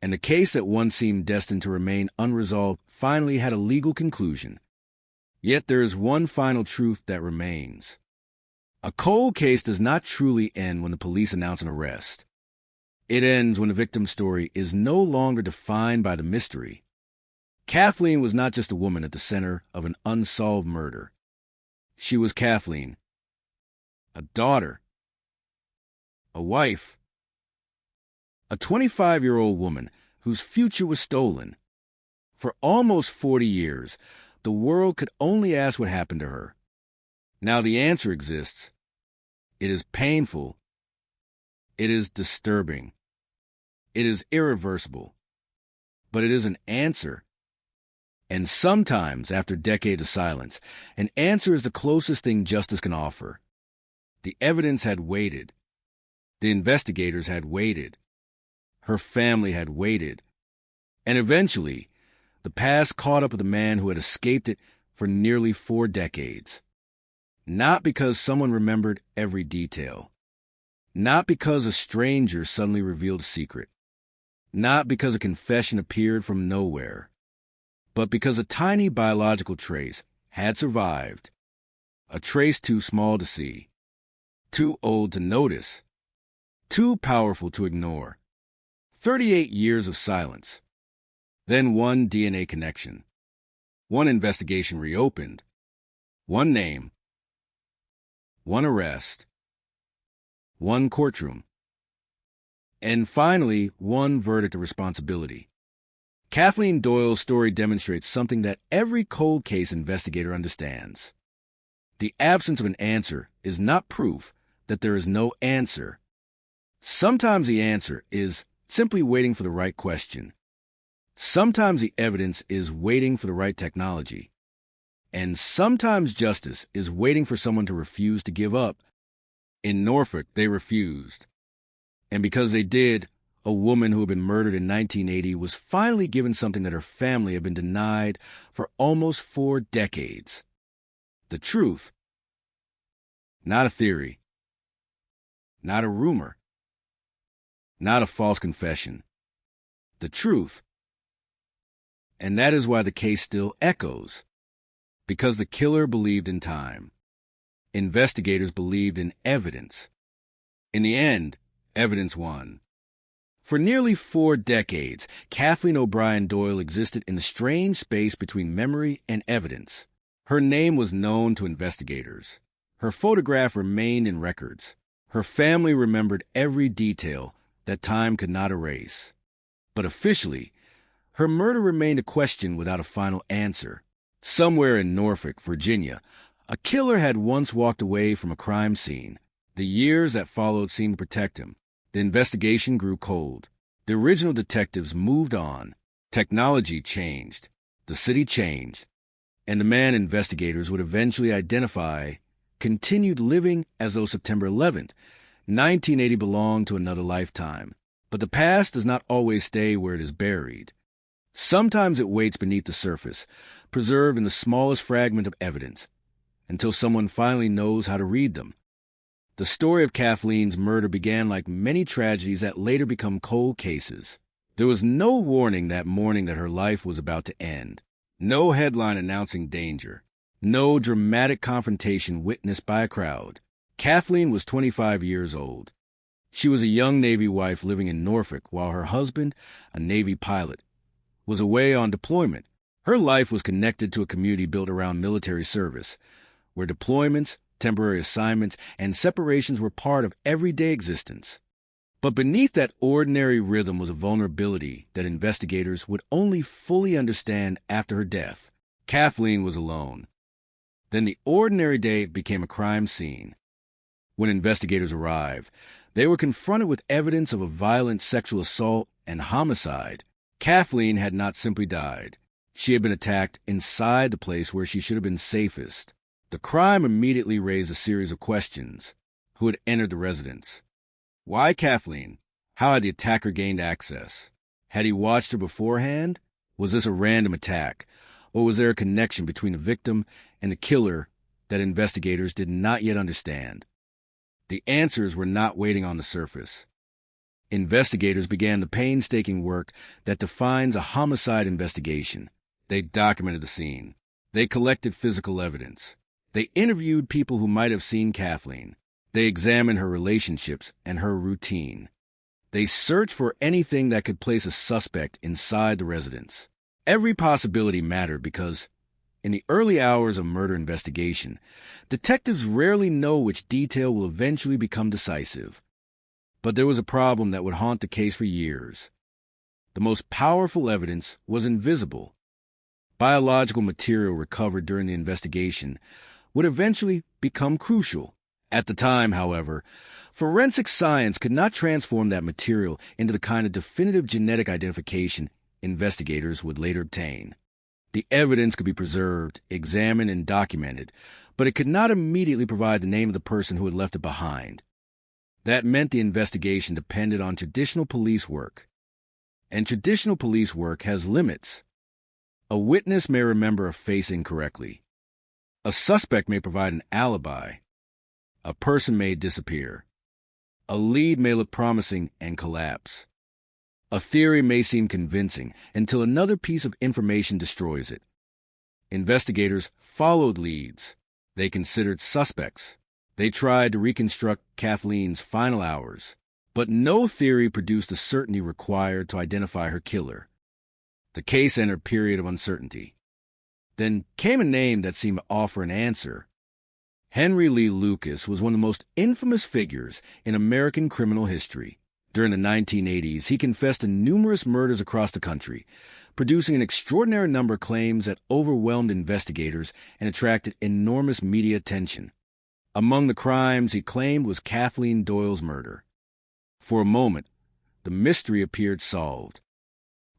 And the case that once seemed destined to remain unresolved finally had a legal conclusion. Yet there is one final truth that remains. A cold case does not truly end when the police announce an arrest. It ends when the victim's story is no longer defined by the mystery. Kathleen was not just a woman at the center of an unsolved murder. She was Kathleen, a daughter, a wife, a 25-year-old woman whose future was stolen. For almost 40 years, the world could only ask what happened to her. Now the answer exists. It is painful. It is disturbing. It is irreversible. But it is an answer. And sometimes, after decades of silence, an answer is the closest thing justice can offer. The evidence had waited. The investigators had waited. Her family had waited. And eventually, the past caught up with a man who had escaped it for nearly 4 decades. Not because someone remembered every detail. Not because a stranger suddenly revealed a secret. Not because a confession appeared from nowhere. But because a tiny biological trace had survived. A trace too small to see. Too old to notice. Too powerful to ignore. 38 years of silence. Then one DNA connection. One investigation reopened. One name. One arrest. One courtroom. And finally, one verdict of responsibility. Kathleen Doyle's story demonstrates something that every cold case investigator understands. The absence of an answer is not proof that there is no answer. Sometimes the answer is simply waiting for the right question. Sometimes the evidence is waiting for the right technology. And sometimes justice is waiting for someone to refuse to give up. In Norfolk, they refused. And because they did, a woman who had been murdered in 1980 was finally given something that her family had been denied for almost 4 decades. The truth. Not a theory. Not a rumor. Not a false confession. The truth. And that is why the case still echoes. Because the killer believed in time. Investigators believed in evidence. In the end, evidence won. For nearly 4 decades, Kathleen O'Brien Doyle existed in the strange space between memory and evidence. Her name was known to investigators. Her photograph remained in records. Her family remembered every detail that time could not erase. But officially, her murder remained a question without a final answer. Somewhere in Norfolk, Virginia, a killer had once walked away from a crime scene. The years that followed seemed to protect him. The investigation grew cold. The original detectives moved on. Technology changed. The city changed. And the man investigators would eventually identify continued living as though September 11th, 1980 belonged to another lifetime. But the past does not always stay where it is buried. Sometimes it waits beneath the surface, preserved in the smallest fragment of evidence, until someone finally knows how to read them. The story of Kathleen's murder began like many tragedies that later become cold cases. There was no warning that morning that her life was about to end. No headline announcing danger. No dramatic confrontation witnessed by a crowd. Kathleen was 25 years old. She was a young Navy wife living in Norfolk while her husband, a Navy pilot, was away on deployment. Her life was connected to a community built around military service, where deployments, temporary assignments, and separations were part of everyday existence. But beneath that ordinary rhythm was a vulnerability that investigators would only fully understand after her death. Kathleen was alone. Then the ordinary day became a crime scene. When investigators arrived, they were confronted with evidence of a violent sexual assault and homicide. Kathleen had not simply died. She had been attacked inside the place where she should have been safest. The crime immediately raised a series of questions. Who had entered the residence? Why Kathleen? How had the attacker gained access? Had he watched her beforehand? Was this a random attack? Or was there a connection between the victim and the killer that investigators did not yet understand? The answers were not waiting on the surface. Investigators began the painstaking work that defines a homicide investigation. They documented the scene. They collected physical evidence. They interviewed people who might have seen Kathleen. They examined her relationships and her routine. They searched for anything that could place a suspect inside the residence. Every possibility mattered because, in the early hours of murder investigation, detectives rarely know which detail will eventually become decisive. But there was a problem that would haunt the case for years. The most powerful evidence was invisible. Biological material recovered during the investigation would eventually become crucial. At the time, however, forensic science could not transform that material into the kind of definitive genetic identification investigators would later obtain. The evidence could be preserved, examined, and documented, but it could not immediately provide the name of the person who had left it behind. That meant the investigation depended on traditional police work. And traditional police work has limits. A witness may remember a face incorrectly. A suspect may provide an alibi. A person may disappear. A lead may look promising and collapse. A theory may seem convincing until another piece of information destroys it. Investigators followed leads. They considered suspects. They tried to reconstruct Kathleen's final hours, but no theory produced the certainty required to identify her killer. The case entered a period of uncertainty. Then came a name that seemed to offer an answer. Henry Lee Lucas was one of the most infamous figures in American criminal history. During the 1980s, he confessed to numerous murders across the country, producing an extraordinary number of claims that overwhelmed investigators and attracted enormous media attention. Among the crimes he claimed was Kathleen Doyle's murder. For a moment, the mystery appeared solved.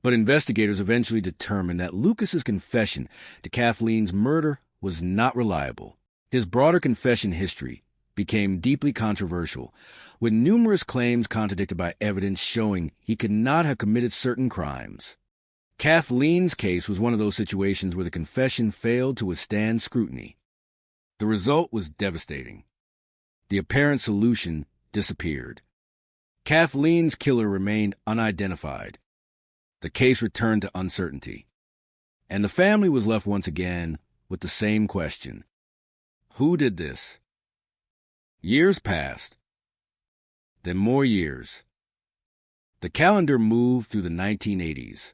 But investigators eventually determined that Lucas's confession to Kathleen's murder was not reliable. His broader confession history became deeply controversial, with numerous claims contradicted by evidence showing he could not have committed certain crimes. Kathleen's case was one of those situations where the confession failed to withstand scrutiny. The result was devastating. The apparent solution disappeared. Kathleen's killer remained unidentified. The case returned to uncertainty. And the family was left once again with the same question. Who did this? Years passed. Then more years. The calendar moved through the 1980s.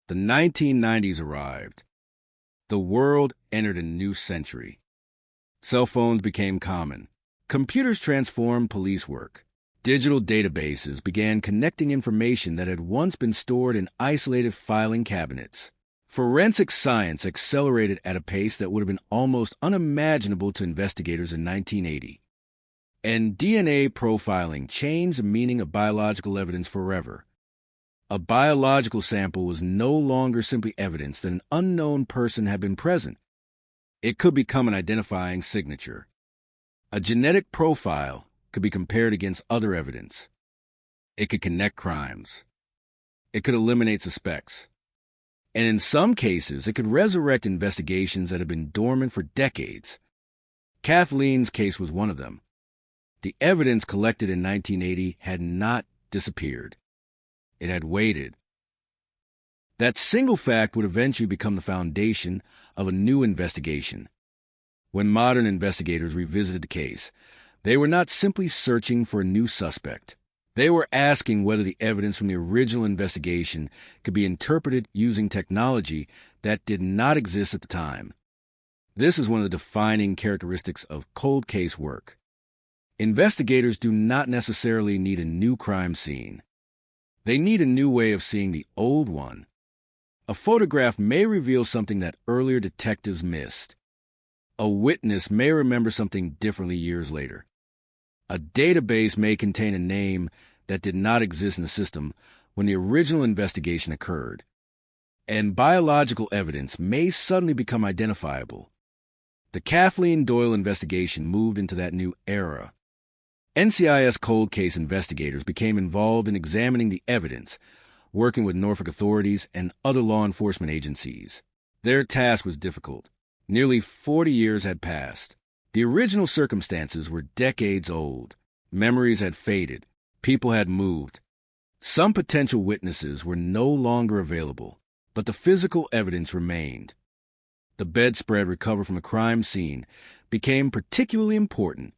The 1990s arrived. The world entered a new century. Cell phones became common. Computers transformed police work. Digital databases began connecting information that had once been stored in isolated filing cabinets. Forensic science accelerated at a pace that would have been almost unimaginable to investigators in 1980. And DNA profiling changed the meaning of biological evidence forever. A biological sample was no longer simply evidence that an unknown person had been present. It could become an identifying signature. A genetic profile could be compared against other evidence. It could connect crimes. It could eliminate suspects. And in some cases, it could resurrect investigations that had been dormant for decades. Kathleen's case was one of them. The evidence collected in 1980 had not disappeared. It had waited. That single fact would eventually become the foundation of a new investigation. When modern investigators revisited the case, they were not simply searching for a new suspect. They were asking whether the evidence from the original investigation could be interpreted using technology that did not exist at the time. This is one of the defining characteristics of cold case work. Investigators do not necessarily need a new crime scene. They need a new way of seeing the old one. A photograph may reveal something that earlier detectives missed. A witness may remember something differently years later. A database may contain a name that did not exist in the system when the original investigation occurred. And biological evidence may suddenly become identifiable. The Kathleen Doyle investigation moved into that new era. NCIS cold case investigators became involved in examining the evidence, working with Norfolk authorities and other law enforcement agencies. Their task was difficult. Nearly 40 years had passed. The original circumstances were decades old. Memories had faded. People had moved. Some potential witnesses were no longer available, but the physical evidence remained. The bedspread recovered from a crime scene became particularly important.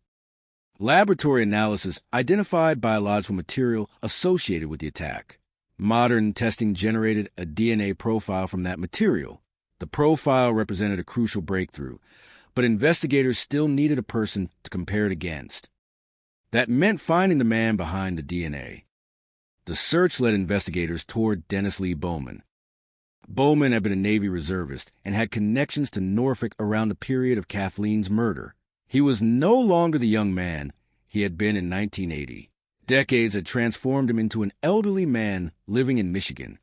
Laboratory analysis identified biological material associated with the attack. Modern testing generated a DNA profile from that material. The profile represented a crucial breakthrough, but investigators still needed a person to compare it against. That meant finding the man behind the DNA. The search led investigators toward Dennis Lee Bowman. Bowman had been a Navy reservist and had connections to Norfolk around the period of Kathleen's murder. He was no longer the young man he had been in 1980. Decades had transformed him into an elderly man living in Michigan.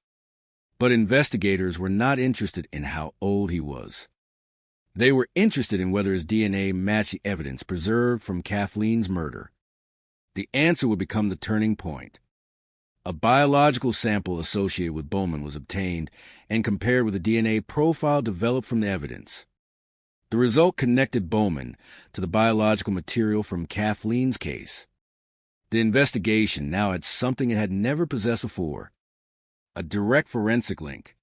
But investigators were not interested in how old he was. They were interested in whether his DNA matched the evidence preserved from Kathleen's murder. The answer would become the turning point. A biological sample associated with Bowman was obtained and compared with a DNA profile developed from the evidence. The result connected Bowman to the biological material from Kathleen's case. The investigation now had something it had never possessed before: a direct forensic link.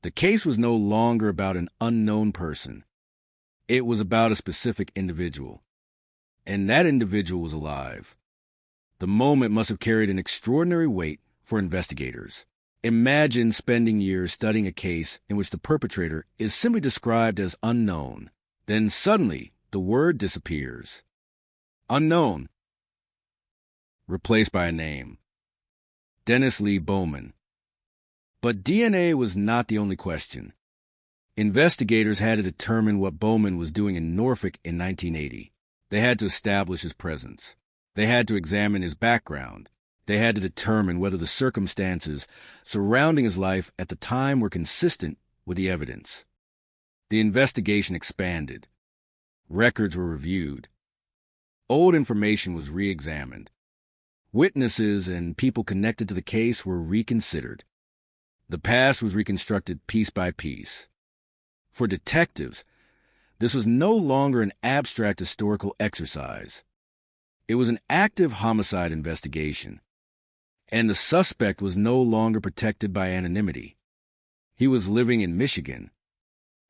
The case was no longer about an unknown person. It was about a specific individual. And that individual was alive. The moment must have carried an extraordinary weight for investigators. Imagine spending years studying a case in which the perpetrator is simply described as unknown. Then suddenly, the word disappears. Unknown. Replaced by a name. Dennis Lee Bowman. But DNA was not the only question. Investigators had to determine what Bowman was doing in Norfolk in 1980. They had to establish his presence. They had to examine his background. They had to determine whether the circumstances surrounding his life at the time were consistent with the evidence. The investigation expanded. Records were reviewed. Old information was re-examined. Witnesses and people connected to the case were reconsidered. The past was reconstructed piece by piece. For detectives, this was no longer an abstract historical exercise. It was an active homicide investigation, and the suspect was no longer protected by anonymity. He was living in Michigan.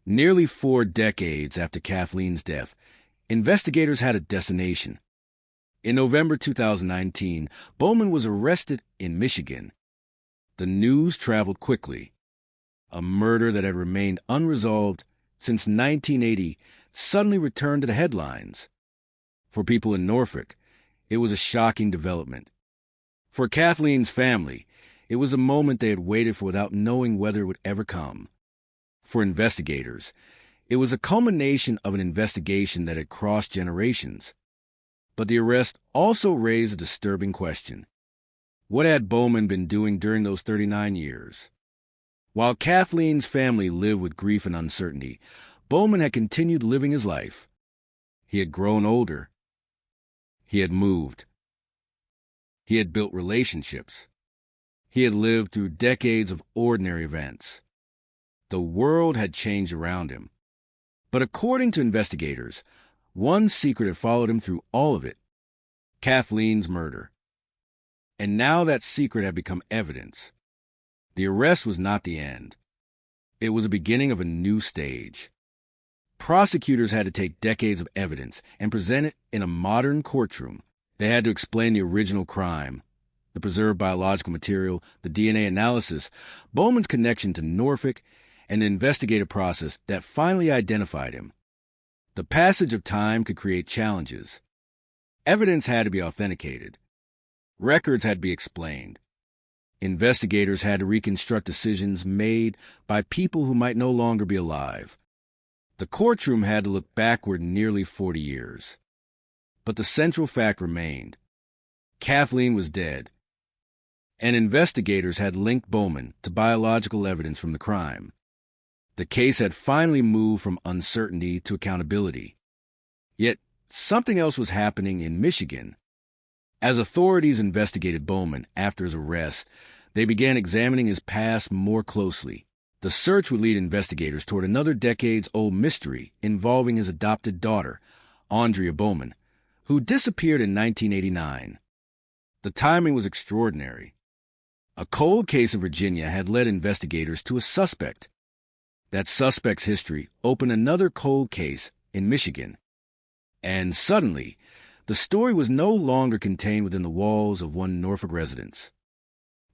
Nearly 4 decades after Kathleen's death, investigators had a destination. In November 2019, Bowman was arrested in Michigan. The news traveled quickly. A murder that had remained unresolved since 1980 suddenly returned to the headlines. For people in Norfolk, it was a shocking development. For Kathleen's family, it was a moment they had waited for without knowing whether it would ever come. For investigators, it was a culmination of an investigation that had crossed generations. But the arrest also raised a disturbing question. What had Bowman been doing during those 39 years? While Kathleen's family lived with grief and uncertainty, Bowman had continued living his life. He had grown older. He had moved. He had built relationships. He had lived through decades of ordinary events. The world had changed around him. But according to investigators, one secret had followed him through all of it: Kathleen's murder. And now that secret had become evidence. The arrest was not the end. It was the beginning of a new stage. Prosecutors had to take decades of evidence and present it in a modern courtroom. They had to explain the original crime, the preserved biological material, the DNA analysis, Bowman's connection to Norfolk, and the investigative process that finally identified him. The passage of time could create challenges. Evidence had to be authenticated. Records had to be explained. Investigators had to reconstruct decisions made by people who might no longer be alive. The courtroom had to look backward nearly 40 years. But the central fact remained. Kathleen was dead, and investigators had linked Bowman to biological evidence from the crime. The case had finally moved from uncertainty to accountability. Yet something else was happening in Michigan. As authorities investigated Bowman after his arrest, they began examining his past more closely. The search would lead investigators toward another decades-old mystery involving his adopted daughter, Andrea Bowman, who disappeared in 1989. The timing was extraordinary. A cold case in Virginia had led investigators to a suspect. That suspect's history opened another cold case in Michigan. And suddenly, the story was no longer contained within the walls of one Norfolk residence.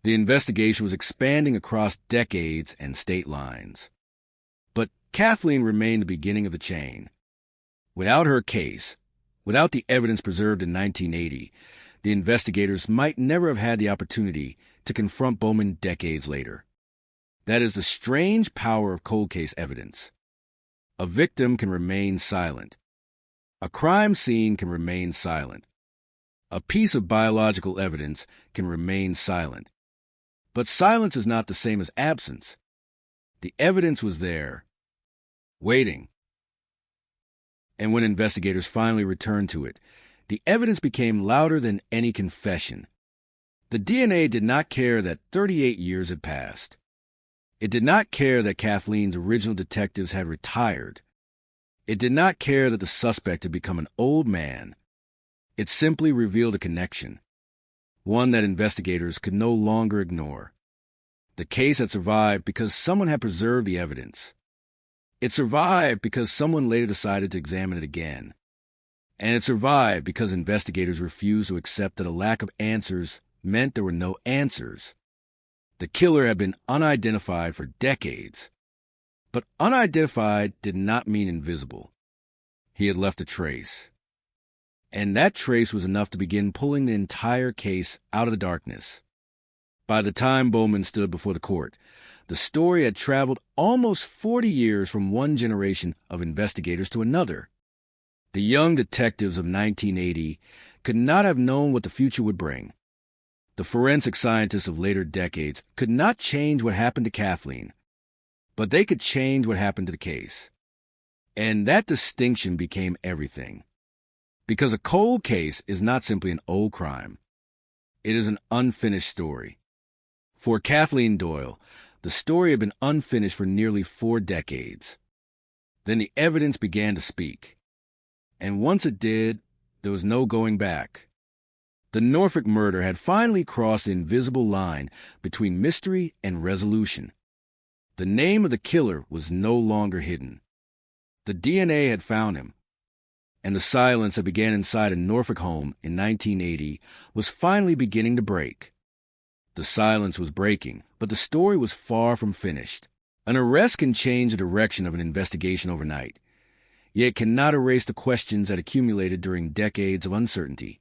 The investigation was expanding across decades and state lines. But Kathleen remained the beginning of the chain. Without her case, without the evidence preserved in 1980, the investigators might never have had the opportunity to confront Bowman decades later. That is the strange power of cold case evidence. A victim can remain silent. A crime scene can remain silent. A piece of biological evidence can remain silent. But silence is not the same as absence. The evidence was there, waiting. And when investigators finally returned to it, the evidence became louder than any confession. The DNA did not care that 38 years had passed. It did not care that Kathleen's original detectives had retired. It did not care that the suspect had become an old man. It simply revealed a connection, one that investigators could no longer ignore. The case had survived because someone had preserved the evidence. It survived because someone later decided to examine it again. And it survived because investigators refused to accept that a lack of answers meant there were no answers. The killer had been unidentified for decades. But unidentified did not mean invisible. He had left a trace. And that trace was enough to begin pulling the entire case out of the darkness. By the time Bowman stood before the court, the story had traveled almost 40 years from one generation of investigators to another. The young detectives of 1980 could not have known what the future would bring. The forensic scientists of later decades could not change what happened to Kathleen, but they could change what happened to the case. And that distinction became everything. Because a cold case is not simply an old crime. It is an unfinished story. For Kathleen Doyle, the story had been unfinished for nearly 4 decades. Then the evidence began to speak. And once it did, there was no going back. The Norfolk murder had finally crossed the invisible line between mystery and resolution. The name of the killer was no longer hidden. The DNA had found him, and the silence that began inside a Norfolk home in 1980 was finally beginning to break. The silence was breaking, but the story was far from finished. An arrest can change the direction of an investigation overnight, yet it cannot erase the questions that accumulated during decades of uncertainty.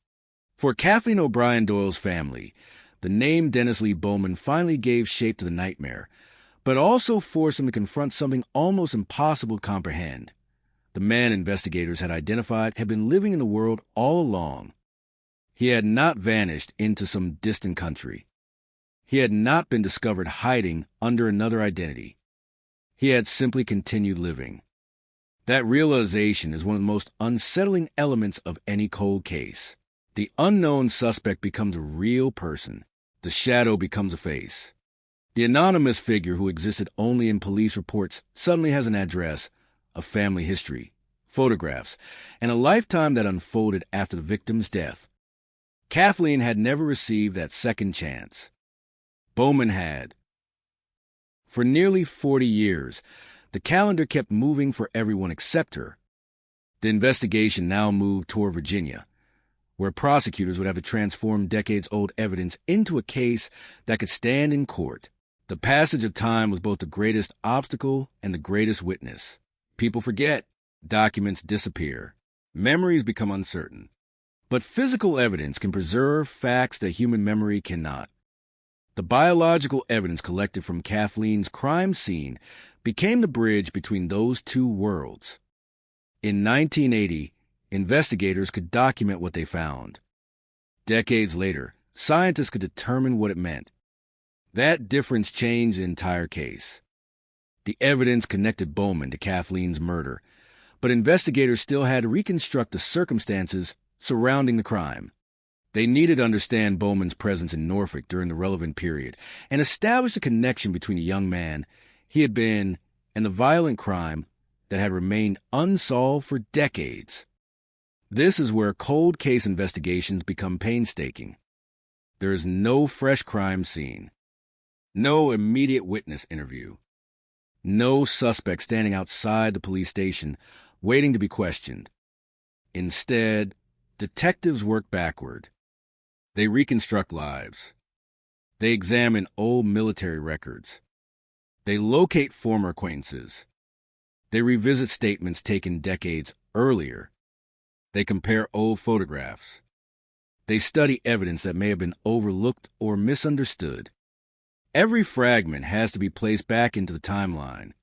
For Kathleen O'Brien Doyle's family, the name Dennis Lee Bowman finally gave shape to the nightmare, but also forced them to confront something almost impossible to comprehend. The man investigators had identified had been living in the world all along. He had not vanished into some distant country. He had not been discovered hiding under another identity. He had simply continued living. That realization is one of the most unsettling elements of any cold case. The unknown suspect becomes a real person. The shadow becomes a face. The anonymous figure who existed only in police reports suddenly has an address, a family history, photographs, and a lifetime that unfolded after the victim's death. Kathleen had never received that second chance. Bowman had. For nearly 40 years, the calendar kept moving for everyone except her. The investigation now moved toward Virginia, where prosecutors would have to transform decades-old evidence into a case that could stand in court. The passage of time was both the greatest obstacle and the greatest witness. People forget. Documents disappear. Memories become uncertain. But physical evidence can preserve facts that human memory cannot. The biological evidence collected from Kathleen's crime scene became the bridge between those two worlds. In 1980, investigators could document what they found. Decades later, scientists could determine what it meant. That difference changed the entire case. The evidence connected Bowman to Kathleen's murder, but investigators still had to reconstruct the circumstances surrounding the crime. They needed to understand Bowman's presence in Norfolk during the relevant period and establish a connection between the young man he had been and the violent crime that had remained unsolved for decades. This is where cold case investigations become painstaking. There is no fresh crime scene, no immediate witness interview, no suspect standing outside the police station waiting to be questioned. Instead, detectives work backward. They reconstruct lives. They examine old military records. They locate former acquaintances. They revisit statements taken decades earlier. They compare old photographs. They study evidence that may have been overlooked or misunderstood. Every fragment has to be placed back into the timeline.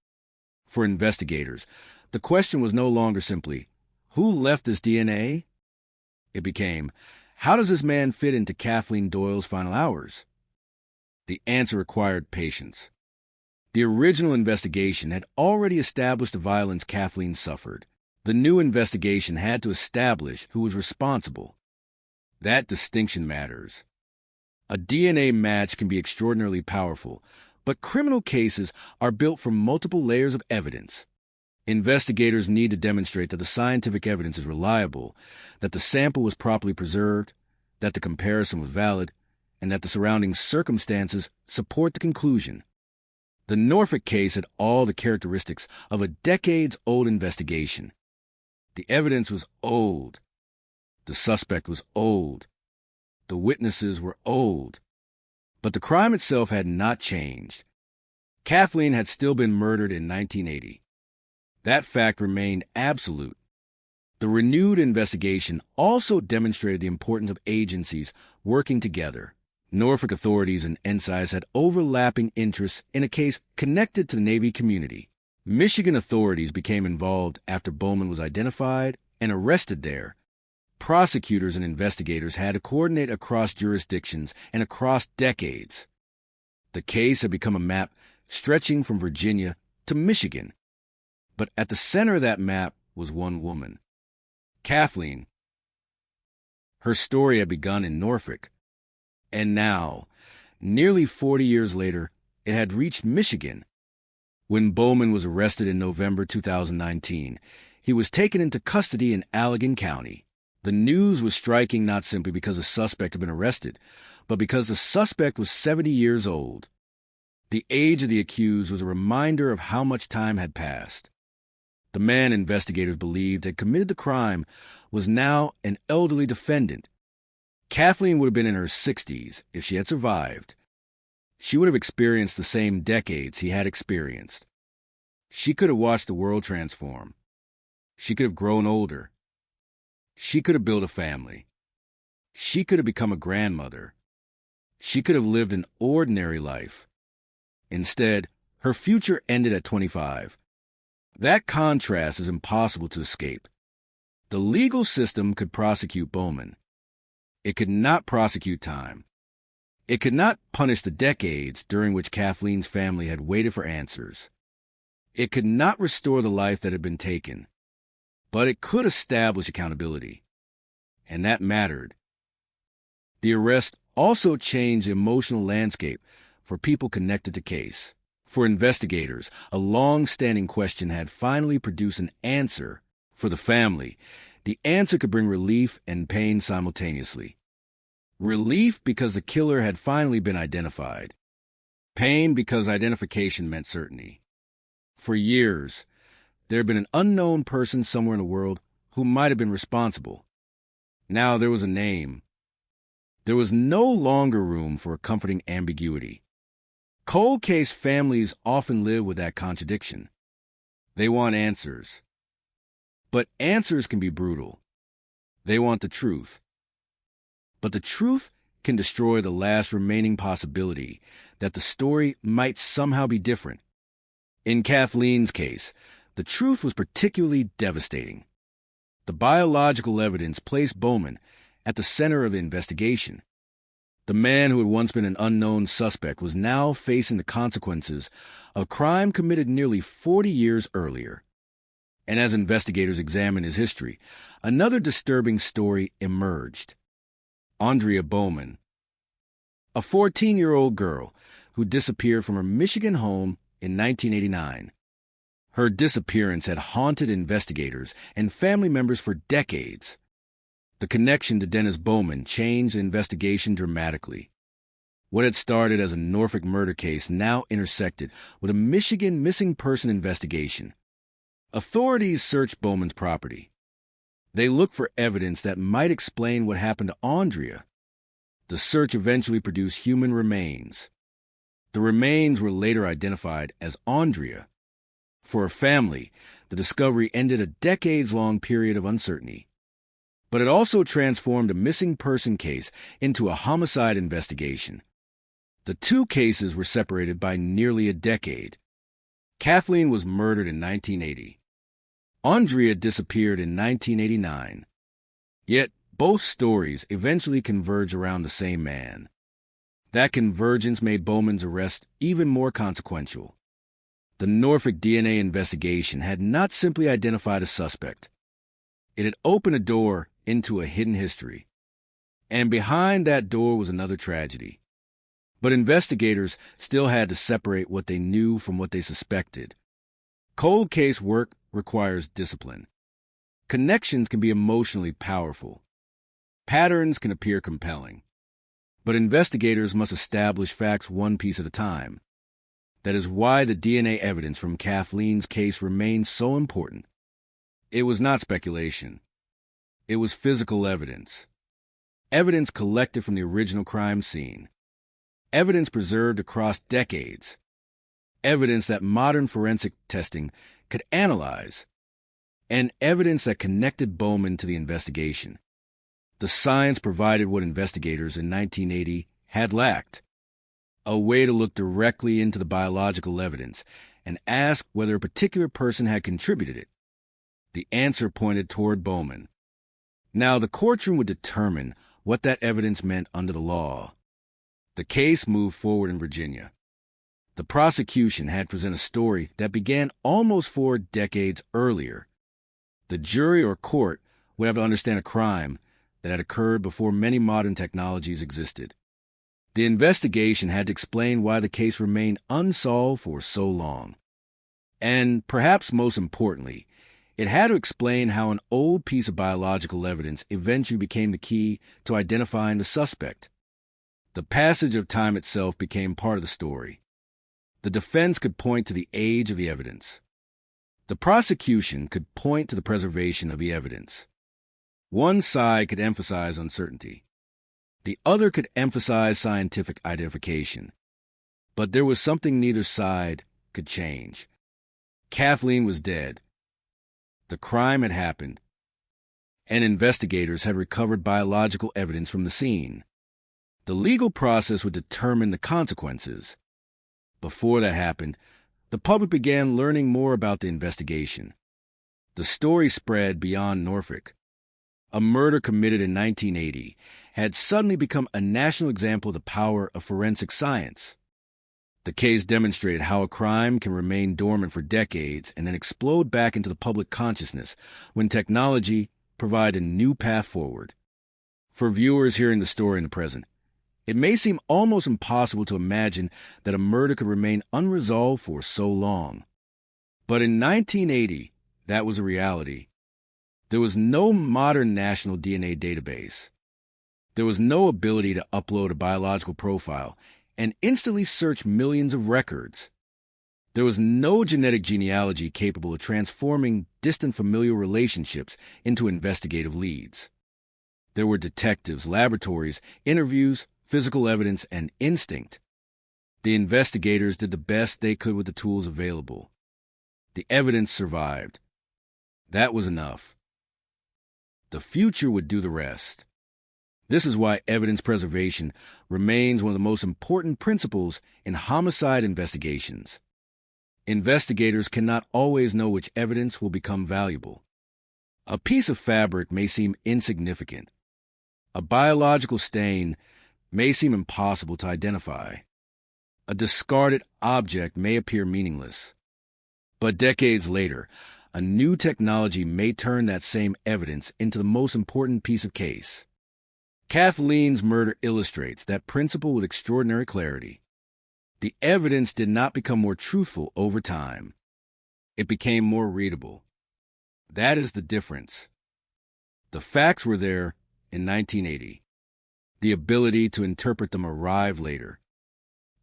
For investigators, the question was no longer simply, who left this DNA? It became, how does this man fit into Kathleen Doyle's final hours? The answer required patience. The original investigation had already established the violence Kathleen suffered. The new investigation had to establish who was responsible. That distinction matters. A DNA match can be extraordinarily powerful, but criminal cases are built from multiple layers of evidence. Investigators need to demonstrate that the scientific evidence is reliable, that the sample was properly preserved, that the comparison was valid, and that the surrounding circumstances support the conclusion. The Norfolk case had all the characteristics of a decades-old investigation. The evidence was old. The suspect was old. The witnesses were old. But the crime itself had not changed. Kathleen had still been murdered in 1980. That fact remained absolute. The renewed investigation also demonstrated the importance of agencies working together. Norfolk authorities and NSIS had overlapping interests in a case connected to the Navy community. Michigan authorities became involved after Bowman was identified and arrested there. Prosecutors and investigators had to coordinate across jurisdictions and across decades. The case had become a map stretching from Virginia to Michigan. But at the center of that map was one woman, Kathleen. Her story had begun in Norfolk. And now, nearly 40 years later, it had reached Michigan. When Bowman was arrested in November 2019, he was taken into custody in Allegan County. The news was striking not simply because the suspect had been arrested, but because the suspect was 70 years old. The age of the accused was a reminder of how much time had passed. The man investigators believed had committed the crime was now an elderly defendant. Kathleen would have been in her 60s if she had survived. She would have experienced the same decades he had experienced. She could have watched the world transform. She could have grown older. She could have built a family. She could have become a grandmother. She could have lived an ordinary life. Instead, her future ended at 25. That contrast is impossible to escape. The legal system could prosecute Bowman. It could not prosecute time. It could not punish the decades during which Kathleen's family had waited for answers. It could not restore the life that had been taken. But it could establish accountability. And that mattered. The arrest also changed the emotional landscape for people connected to the case. For investigators, a long-standing question had finally produced an answer. For the family, the answer could bring relief and pain simultaneously. Relief because the killer had finally been identified. Pain because identification meant certainty. For years, there had been an unknown person somewhere in the world who might have been responsible. Now there was a name. There was no longer room for a comforting ambiguity. Cold case families often live with that contradiction. They want answers. But answers can be brutal. They want the truth. But the truth can destroy the last remaining possibility that the story might somehow be different. In Kathleen's case, the truth was particularly devastating. The biological evidence placed Bowman at the center of the investigation. The man who had once been an unknown suspect was now facing the consequences of a crime committed nearly 40 years earlier. And as investigators examined his history, another disturbing story emerged. Andrea Bowman, a 14-year-old girl who disappeared from her Michigan home in 1989. Her disappearance had haunted investigators and family members for decades. The connection to Dennis Bowman changed the investigation dramatically. What had started as a Norfolk murder case now intersected with a Michigan missing person investigation. Authorities searched Bowman's property. They looked for evidence that might explain what happened to Andrea. The search eventually produced human remains. The remains were later identified as Andrea. For her family, the discovery ended a decades-long period of uncertainty. But it also transformed a missing person case into a homicide investigation. The two cases were separated by nearly a decade. Kathleen was murdered in 1980. Andrea disappeared in 1989. Yet both stories eventually converge around the same man. That convergence made Bowman's arrest even more consequential. The Norfolk DNA investigation had not simply identified a suspect. It had opened a door into a hidden history. And behind that door was another tragedy. But investigators still had to separate what they knew from what they suspected. Cold case work requires discipline. Connections can be emotionally powerful. Patterns can appear compelling. But investigators must establish facts one piece at a time. That is why the DNA evidence from Kathleen's case remains so important. It was not speculation. It was physical evidence. Evidence collected from the original crime scene. Evidence preserved across decades. Evidence that modern forensic testing could analyze. And evidence that connected Bowman to the investigation. The science provided what investigators in 1980 had lacked. A way to look directly into the biological evidence and ask whether a particular person had contributed it. The answer pointed toward Bowman. Now, the courtroom would determine what that evidence meant under the law. The case moved forward in Virginia. The prosecution had presented a story that began almost 4 decades earlier. The jury or court would have to understand a crime that had occurred before many modern technologies existed. The investigation had to explain why the case remained unsolved for so long. And perhaps most importantly, it had to explain how an old piece of biological evidence eventually became the key to identifying the suspect. The passage of time itself became part of the story. The defense could point to the age of the evidence. The prosecution could point to the preservation of the evidence. One side could emphasize uncertainty. The other could emphasize scientific identification. But there was something neither side could change. Kathleen was dead. The crime had happened, and investigators had recovered biological evidence from the scene. The legal process would determine the consequences. Before that happened, the public began learning more about the investigation. The story spread beyond Norfolk. A murder committed in 1980 had suddenly become a national example of the power of forensic science. The case demonstrated how a crime can remain dormant for decades and then explode back into the public consciousness when technology provided a new path forward. For viewers hearing the story in the present, it may seem almost impossible to imagine that a murder could remain unresolved for so long. But in 1980, that was a reality. There was no modern national DNA database. There was no ability to upload a biological profile and instantly search millions of records. There was no genetic genealogy capable of transforming distant familial relationships into investigative leads. There were detectives, laboratories, interviews, physical evidence, and instinct. The investigators did the best they could with the tools available. The evidence survived. That was enough. The future would do the rest. This is why evidence preservation remains one of the most important principles in homicide investigations. Investigators cannot always know which evidence will become valuable. A piece of fabric may seem insignificant. A biological stain may seem impossible to identify. A discarded object may appear meaningless. But decades later, a new technology may turn that same evidence into the most important piece of case. Kathleen's murder illustrates that principle with extraordinary clarity. The evidence did not become more truthful over time. It became more readable. That is the difference. The facts were there in 1980. The ability to interpret them arrived later.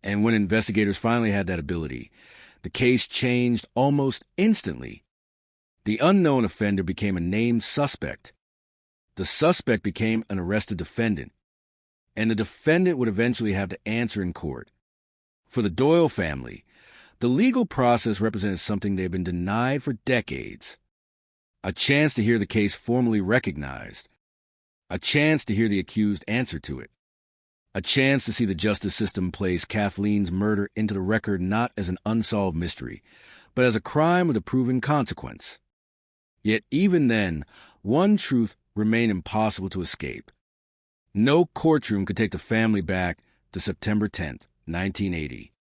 And when investigators finally had that ability, the case changed almost instantly. The unknown offender became a named suspect. The suspect became an arrested defendant. And the defendant would eventually have to answer in court. For the Doyle family, the legal process represented something they had been denied for decades. A chance to hear the case formally recognized. A chance to hear the accused answer to it. A chance to see the justice system place Kathleen's murder into the record not as an unsolved mystery, but as a crime with a proven consequence. Yet even then, one truth remained impossible to escape. No courtroom could take the family back to September 10th, 1980.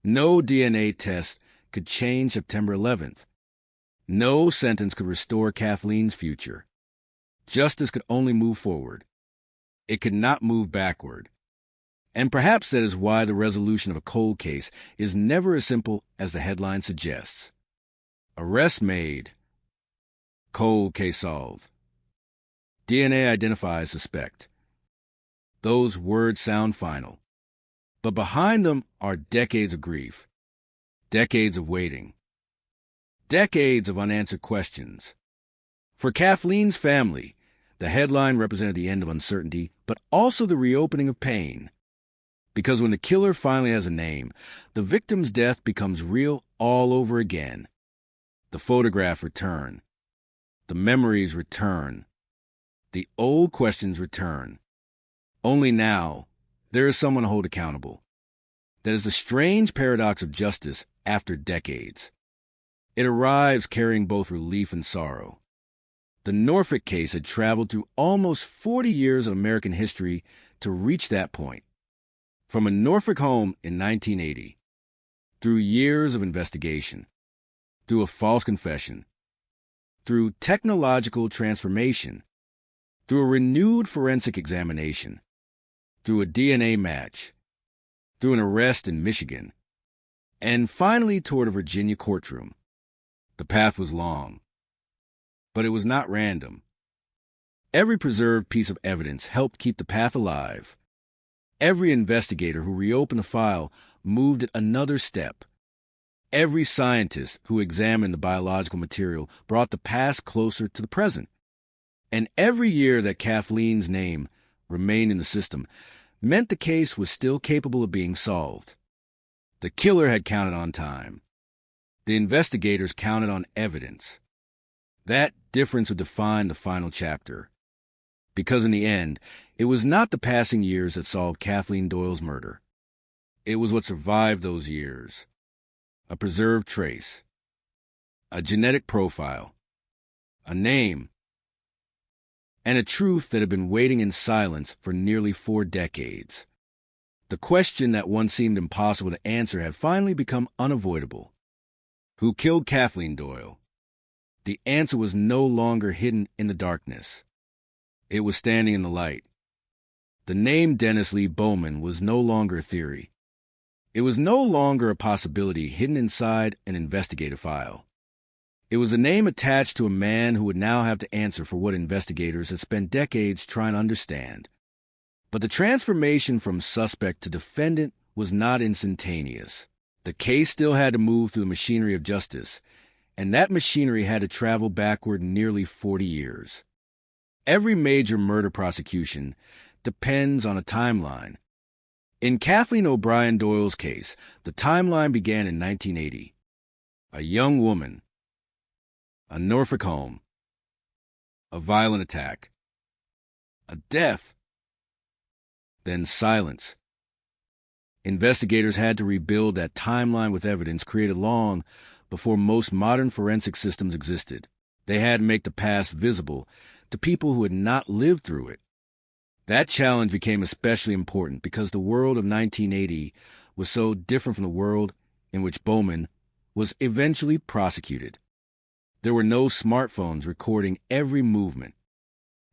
No DNA test could change September 11th. No sentence could restore Kathleen's future. Justice could only move forward. It could not move backward. And perhaps that is why the resolution of a cold case is never as simple as the headline suggests. Arrest made. Cold case solved. DNA identifies suspect. Those words sound final. But behind them are decades of grief, decades of waiting, decades of unanswered questions. For Kathleen's family, the headline represented the end of uncertainty, but also the reopening of pain. Because when the killer finally has a name, the victim's death becomes real all over again. The photographs return. The memories return. The old questions return. Only now, there is someone to hold accountable. That is the strange paradox of justice after decades. It arrives carrying both relief and sorrow. The Norfolk case had traveled through almost 40 years of American history to reach that point. From a Norfolk home in 1980, through years of investigation, through a false confession, through technological transformation, through a renewed forensic examination, through a DNA match, through an arrest in Michigan, and finally toward a Virginia courtroom. The path was long, but it was not random. Every preserved piece of evidence helped keep the path alive. Every investigator who reopened the file moved it another step. Every scientist who examined the biological material brought the past closer to the present. And every year that Kathleen's name remained in the system meant the case was still capable of being solved. The killer had counted on time. The investigators counted on evidence. That difference would define the final chapter. Because in the end, it was not the passing years that solved Kathleen Doyle's murder. It was what survived those years. A preserved trace. A genetic profile. A name. And a truth that had been waiting in silence for nearly 4 decades. The question that once seemed impossible to answer had finally become unavoidable. Who killed Kathleen Doyle? The answer was no longer hidden in the darkness. It was standing in the light. The name Dennis Lee Bowman was no longer a theory. It was no longer a possibility hidden inside an investigative file. It was a name attached to a man who would now have to answer for what investigators had spent decades trying to understand. But the transformation from suspect to defendant was not instantaneous. The case still had to move through the machinery of justice, and that machinery had to travel backward nearly 40 years. Every major murder prosecution depends on a timeline. In Kathleen O'Brien Doyle's case, the timeline began in 1980. A young woman. A Norfolk home. A violent attack. A death. Then silence. Investigators had to rebuild that timeline with evidence created long before most modern forensic systems existed. They had to make the past visible to people who had not lived through it. That challenge became especially important because the world of 1980 was so different from the world in which Bowman was eventually prosecuted. There were no smartphones recording every movement,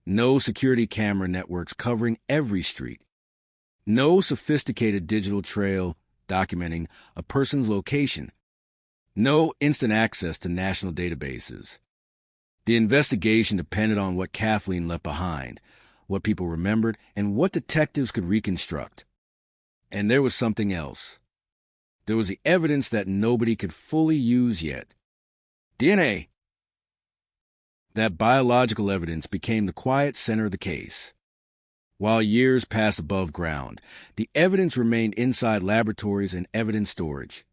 no security camera networks covering every street, no sophisticated digital trail documenting a person's location, no instant access to national databases. The investigation depended on what Kathleen left behind, what people remembered, and what detectives could reconstruct. And there was something else. There was the evidence that nobody could fully use yet. DNA. That biological evidence became the quiet center of the case. While years passed above ground, the evidence remained inside laboratories and evidence storage.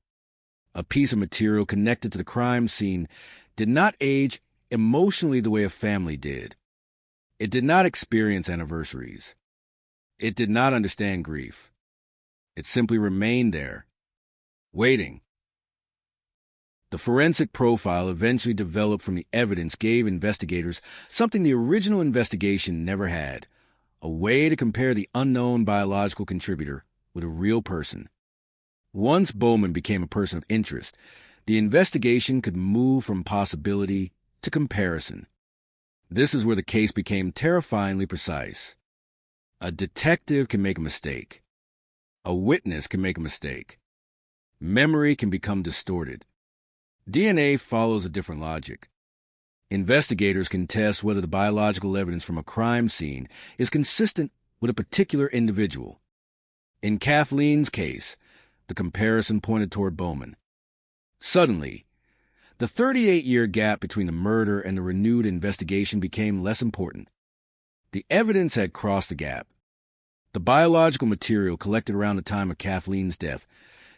A piece of material connected to the crime scene did not age emotionally the way a family did. It did not experience anniversaries. It did not understand grief. It simply remained there, waiting. The forensic profile eventually developed from the evidence gave investigators something the original investigation never had, a way to compare the unknown biological contributor with a real person. Once Bowman became a person of interest, the investigation could move from possibility to comparison. This is where the case became terrifyingly precise. A detective can make a mistake. A witness can make a mistake. Memory can become distorted. DNA follows a different logic. Investigators can test whether the biological evidence from a crime scene is consistent with a particular individual. In Kathleen's case, the comparison pointed toward Bowman. Suddenly, the 38-year gap between the murder and the renewed investigation became less important. The evidence had crossed the gap. The biological material collected around the time of Kathleen's death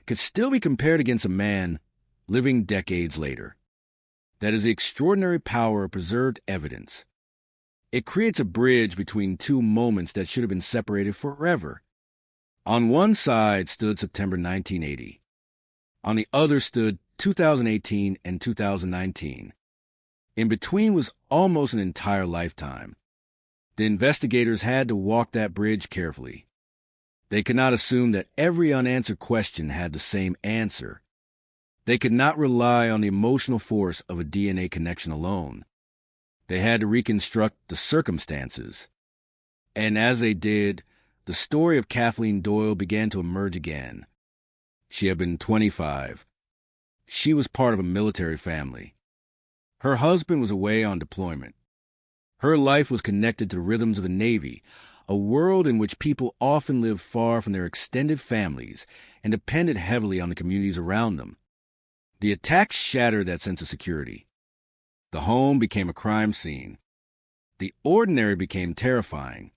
could still be compared against a man living decades later. That is the extraordinary power of preserved evidence. It creates a bridge between two moments that should have been separated forever. On one side stood September 1980. On the other stood 2018 and 2019. In between was almost an entire lifetime. The investigators had to walk that bridge carefully. They could not assume that every unanswered question had the same answer. They could not rely on the emotional force of a DNA connection alone. They had to reconstruct the circumstances. And as they did, the story of Kathleen Doyle began to emerge again. She had been 25. She was part of a military family. Her husband was away on deployment. Her life was connected to the rhythms of the Navy, a world in which people often lived far from their extended families and depended heavily on the communities around them. The attack shattered that sense of security. The home became a crime scene. The ordinary became terrifying.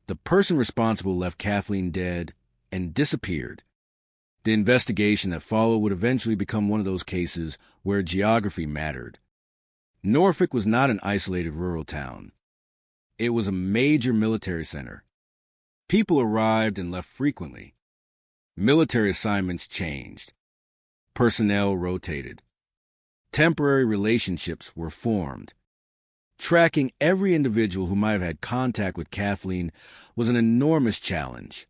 The person responsible left Kathleen dead and disappeared. The investigation that followed would eventually become one of those cases where geography mattered. Norfolk was not an isolated rural town. It was a major military center. People arrived and left frequently. Military assignments changed. Personnel rotated. Temporary relationships were formed. Tracking every individual who might have had contact with Kathleen was an enormous challenge.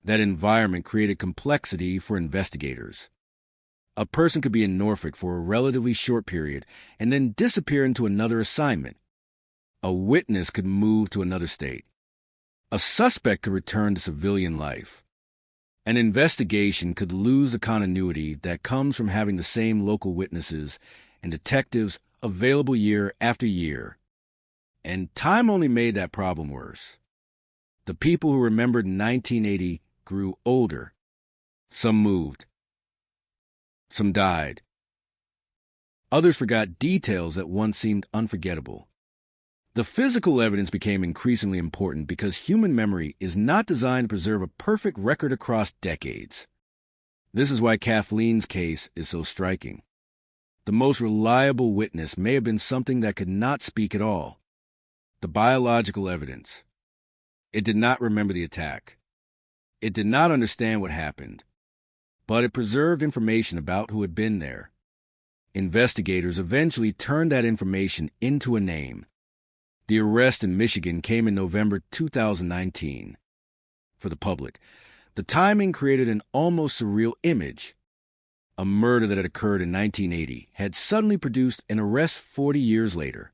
That environment created complexity for investigators. A person could be in Norfolk for a relatively short period and then disappear into another assignment. A witness could move to another state. A suspect could return to civilian life. An investigation could lose the continuity that comes from having the same local witnesses and detectives available year after year. And time only made that problem worse. The people who remembered 1980 grew older. Some moved. Some died. Others forgot details that once seemed unforgettable. The physical evidence became increasingly important because human memory is not designed to preserve a perfect record across decades. This is why Kathleen's case is so striking. The most reliable witness may have been something that could not speak at all. The biological evidence. It did not remember the attack. It did not understand what happened. But it preserved information about who had been there. Investigators eventually turned that information into a name. The arrest in Michigan came in November 2019. For the public, the timing created an almost surreal image. A murder that had occurred in 1980 had suddenly produced an arrest 40 years later.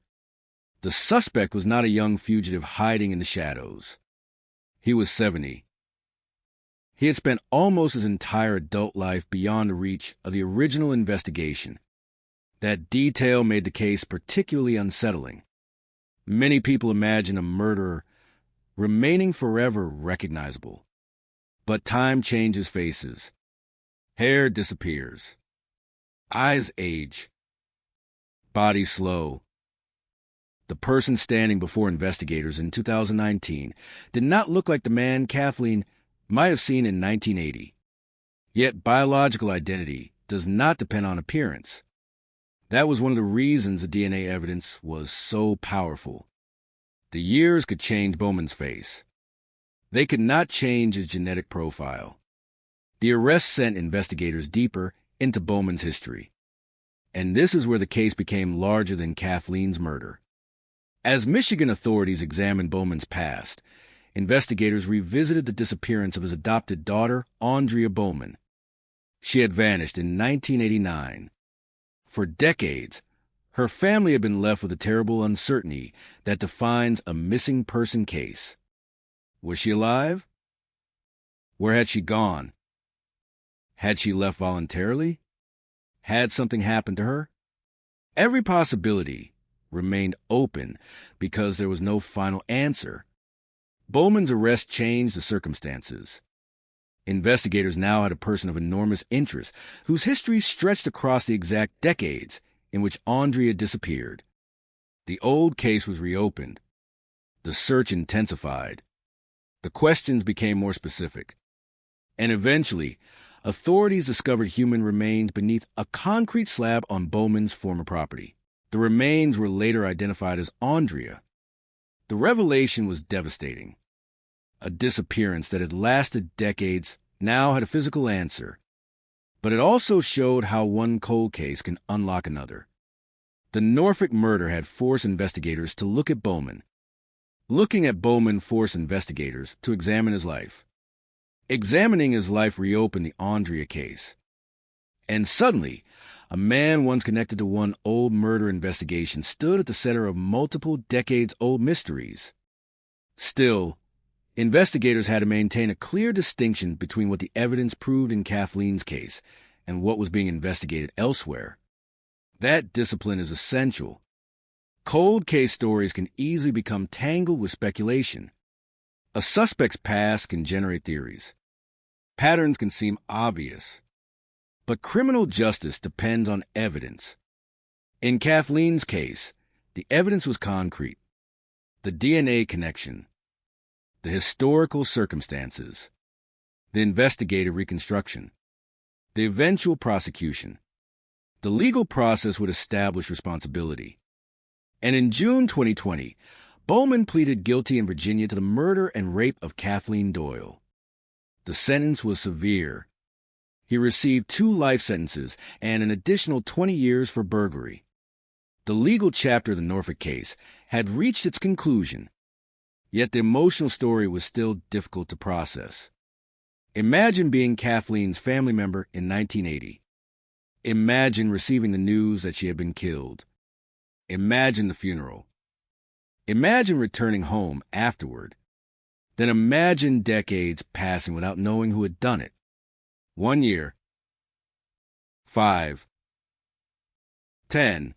The suspect was not a young fugitive hiding in the shadows. He was 70. He had spent almost his entire adult life beyond the reach of the original investigation. That detail made the case particularly unsettling. Many people imagine a murderer remaining forever recognizable. But time changes faces. Hair disappears. Eyes age. Body slow. The person standing before investigators in 2019 did not look like the man Kathleen might have seen in 1980. Yet biological identity does not depend on appearance. That was one of the reasons the DNA evidence was so powerful. The years could change Bowman's face. They could not change his genetic profile. The arrest sent investigators deeper into Bowman's history. And this is where the case became larger than Kathleen's murder. As Michigan authorities examined Bowman's past, investigators revisited the disappearance of his adopted daughter, Andrea Bowman. She had vanished in 1989. For decades, her family had been left with a terrible uncertainty that defines a missing person case. Was she alive? Where had she gone? Had she left voluntarily? Had something happened to her? Every possibility remained open because there was no final answer. Bowman's arrest changed the circumstances. Investigators now had a person of enormous interest whose history stretched across the exact decades in which Andrea disappeared. The old case was reopened. The search intensified. The questions became more specific. And eventually, authorities discovered human remains beneath a concrete slab on Bowman's former property. The remains were later identified as Andrea. The revelation was devastating. A disappearance that had lasted decades now had a physical answer. But it also showed how one cold case can unlock another. The Norfolk murder had forced investigators to look at Bowman. Looking at Bowman forced investigators to examine his life. Examining his life reopened the Andrea case. And suddenly, a man once connected to one old murder investigation stood at the center of multiple decades-old mysteries. Still, investigators had to maintain a clear distinction between what the evidence proved in Kathleen's case and what was being investigated elsewhere. That discipline is essential. Cold case stories can easily become tangled with speculation. A suspect's past can generate theories. Patterns can seem obvious. But criminal justice depends on evidence. In Kathleen's case, the evidence was concrete. The DNA connection, the historical circumstances, the investigative reconstruction, the eventual prosecution. The legal process would establish responsibility. And in June 2020, Bowman pleaded guilty in Virginia to the murder and rape of Kathleen Doyle. The sentence was severe. He received 2 life sentences and an additional 20 years for burglary. The legal chapter of the Norfolk case had reached its conclusion, yet the emotional story was still difficult to process. Imagine being Kathleen's family member in 1980. Imagine receiving the news that she had been killed. Imagine the funeral. Imagine returning home afterward. Then imagine decades passing without knowing who had done it. 1 year. 5. 10.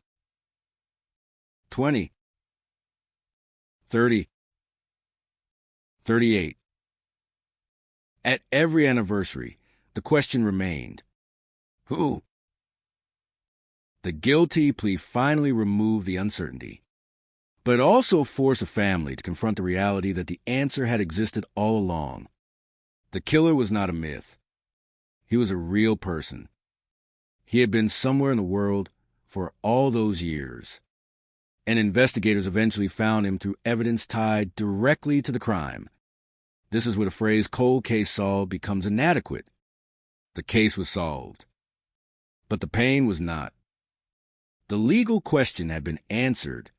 20. 30. 38. At every anniversary, the question remained, who? The guilty plea finally removed the uncertainty, but it also forced a family to confront the reality that the answer had existed all along. The killer was not a myth. He was a real person. He had been somewhere in the world for all those years, and investigators eventually found him through evidence tied directly to the crime. This is where the phrase cold case solved becomes inadequate. The case was solved, but the pain was not. The legal question had been answered.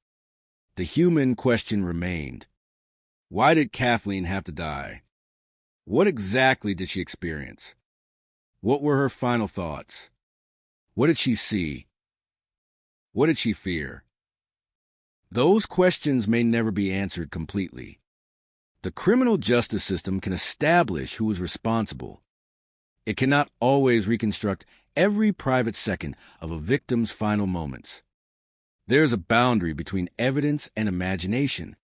The human question remained. Why did Kathleen have to die? What exactly did she experience? What were her final thoughts? What did she see? What did she fear? Those questions may never be answered completely. The criminal justice system can establish who is responsible. It cannot always reconstruct every private second of a victim's final moments. There is a boundary between evidence and imagination.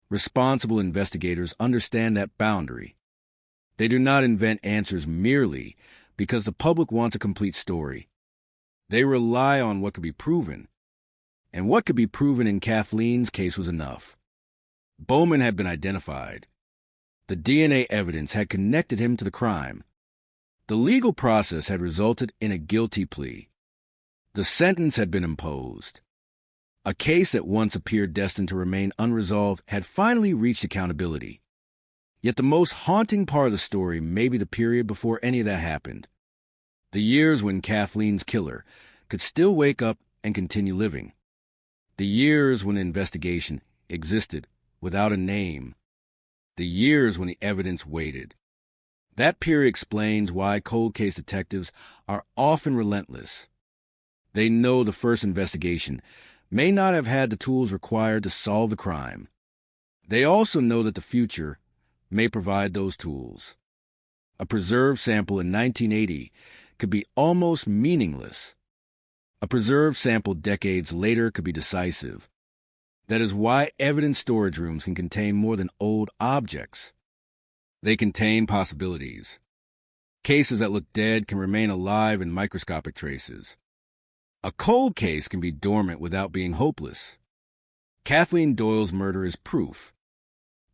Responsible investigators understand that boundary. They do not invent answers merely because the public wants a complete story. They rely on what could be proven. And what could be proven in Kathleen's case was enough. Bowman had been identified. The DNA evidence had connected him to the crime. The legal process had resulted in a guilty plea. The sentence had been imposed. A case that once appeared destined to remain unresolved had finally reached accountability. Yet the most haunting part of the story may be the period before any of that happened. The years when Kathleen's killer could still wake up and continue living. The years when the investigation existed without a name. the years when the evidence waited. That period explains why cold case detectives are often relentless. They know the first investigation may not have had the tools required to solve the crime. They also know that the future may provide those tools. A preserved sample in 1980 could be almost meaningless. A preserved sample decades later could be decisive. That is why evidence storage rooms can contain more than old objects. They contain possibilities. Cases that look dead can remain alive in microscopic traces. A cold case can be dormant without being hopeless. Kathleen Doyle's murder is proof.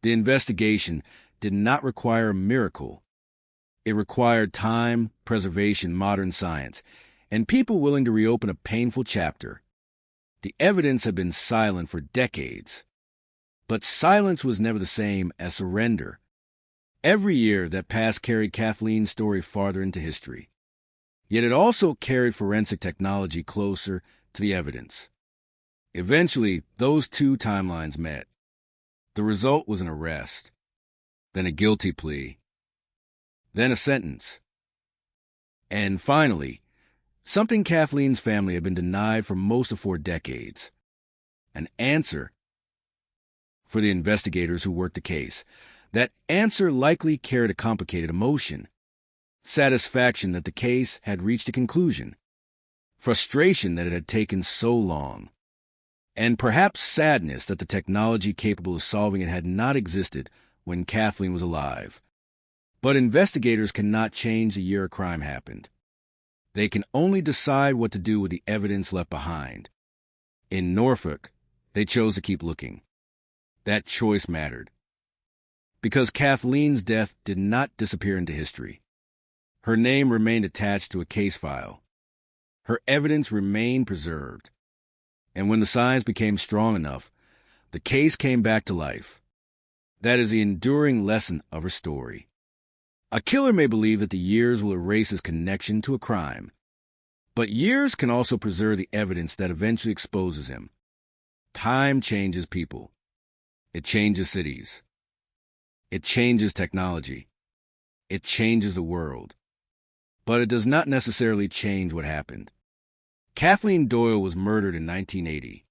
The investigation did not require a miracle. It required time, preservation, modern science, and people willing to reopen a painful chapter. The evidence had been silent for decades. But silence was never the same as surrender. Every year that passed carried Kathleen's story farther into history. Yet it also carried forensic technology closer to the evidence. Eventually, those two timelines met. The result was an arrest, then a guilty plea, then a sentence. And finally, something Kathleen's family had been denied for most of 4 decades. An answer. For the investigators who worked the case, that answer likely carried a complicated emotion. Satisfaction that the case had reached a conclusion. Frustration that it had taken so long. And perhaps sadness that the technology capable of solving it had not existed when Kathleen was alive. But investigators cannot change the year a crime happened. They can only decide what to do with the evidence left behind. In Norfolk, they chose to keep looking. That choice mattered. Because Kathleen's death did not disappear into history. Her name remained attached to a case file. Her evidence remained preserved. And when the science became strong enough, the case came back to life. That is the enduring lesson of her story. A killer may believe that the years will erase his connection to a crime. But years can also preserve the evidence that eventually exposes him. Time changes people. It changes cities. It changes technology. It changes the world. But it does not necessarily change what happened. Kathleen Doyle was murdered in 1980.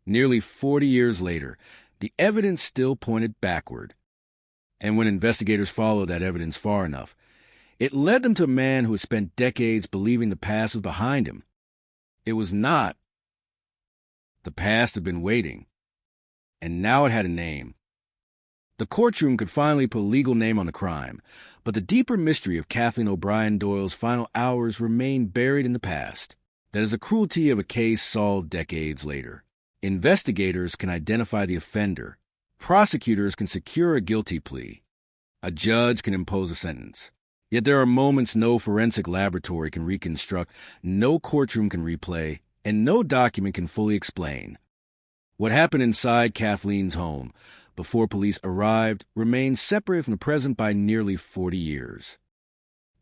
Nearly 40 years later, the evidence still pointed backward. And when investigators followed that evidence far enough, it led them to a man who had spent decades believing the past was behind him. It was not. The past had been waiting. And now it had a name. The courtroom could finally put a legal name on the crime, but the deeper mystery of Kathleen O'Brien Doyle's final hours remained buried in the past. That is the cruelty of a case solved decades later. Investigators can identify the offender. Prosecutors can secure a guilty plea. A judge can impose a sentence. Yet there are moments no forensic laboratory can reconstruct, no courtroom can replay, and no document can fully explain. What happened inside Kathleen's home before police arrived remains separated from the present by nearly 40 years.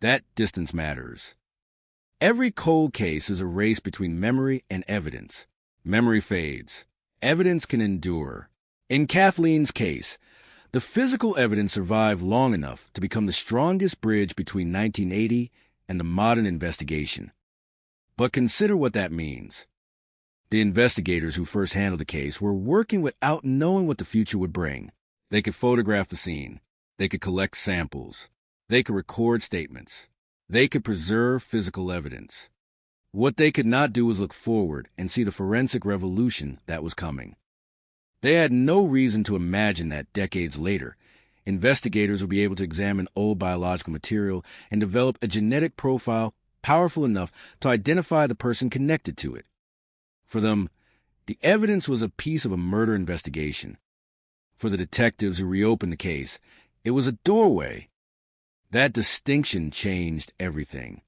That distance matters. Every cold case is a race between memory and evidence. Memory fades. Evidence can endure. In Kathleen's case, the physical evidence survived long enough to become the strongest bridge between 1980 and the modern investigation. But consider what that means. The investigators who first handled the case were working without knowing what the future would bring. They could photograph the scene. They could collect samples. They could record statements. They could preserve physical evidence. What they could not do was look forward and see the forensic revolution that was coming. They had no reason to imagine that decades later, investigators would be able to examine old biological material and develop a genetic profile powerful enough to identify the person connected to it. For them, the evidence was a piece of a murder investigation. For the detectives who reopened the case, it was a doorway. That distinction changed everything.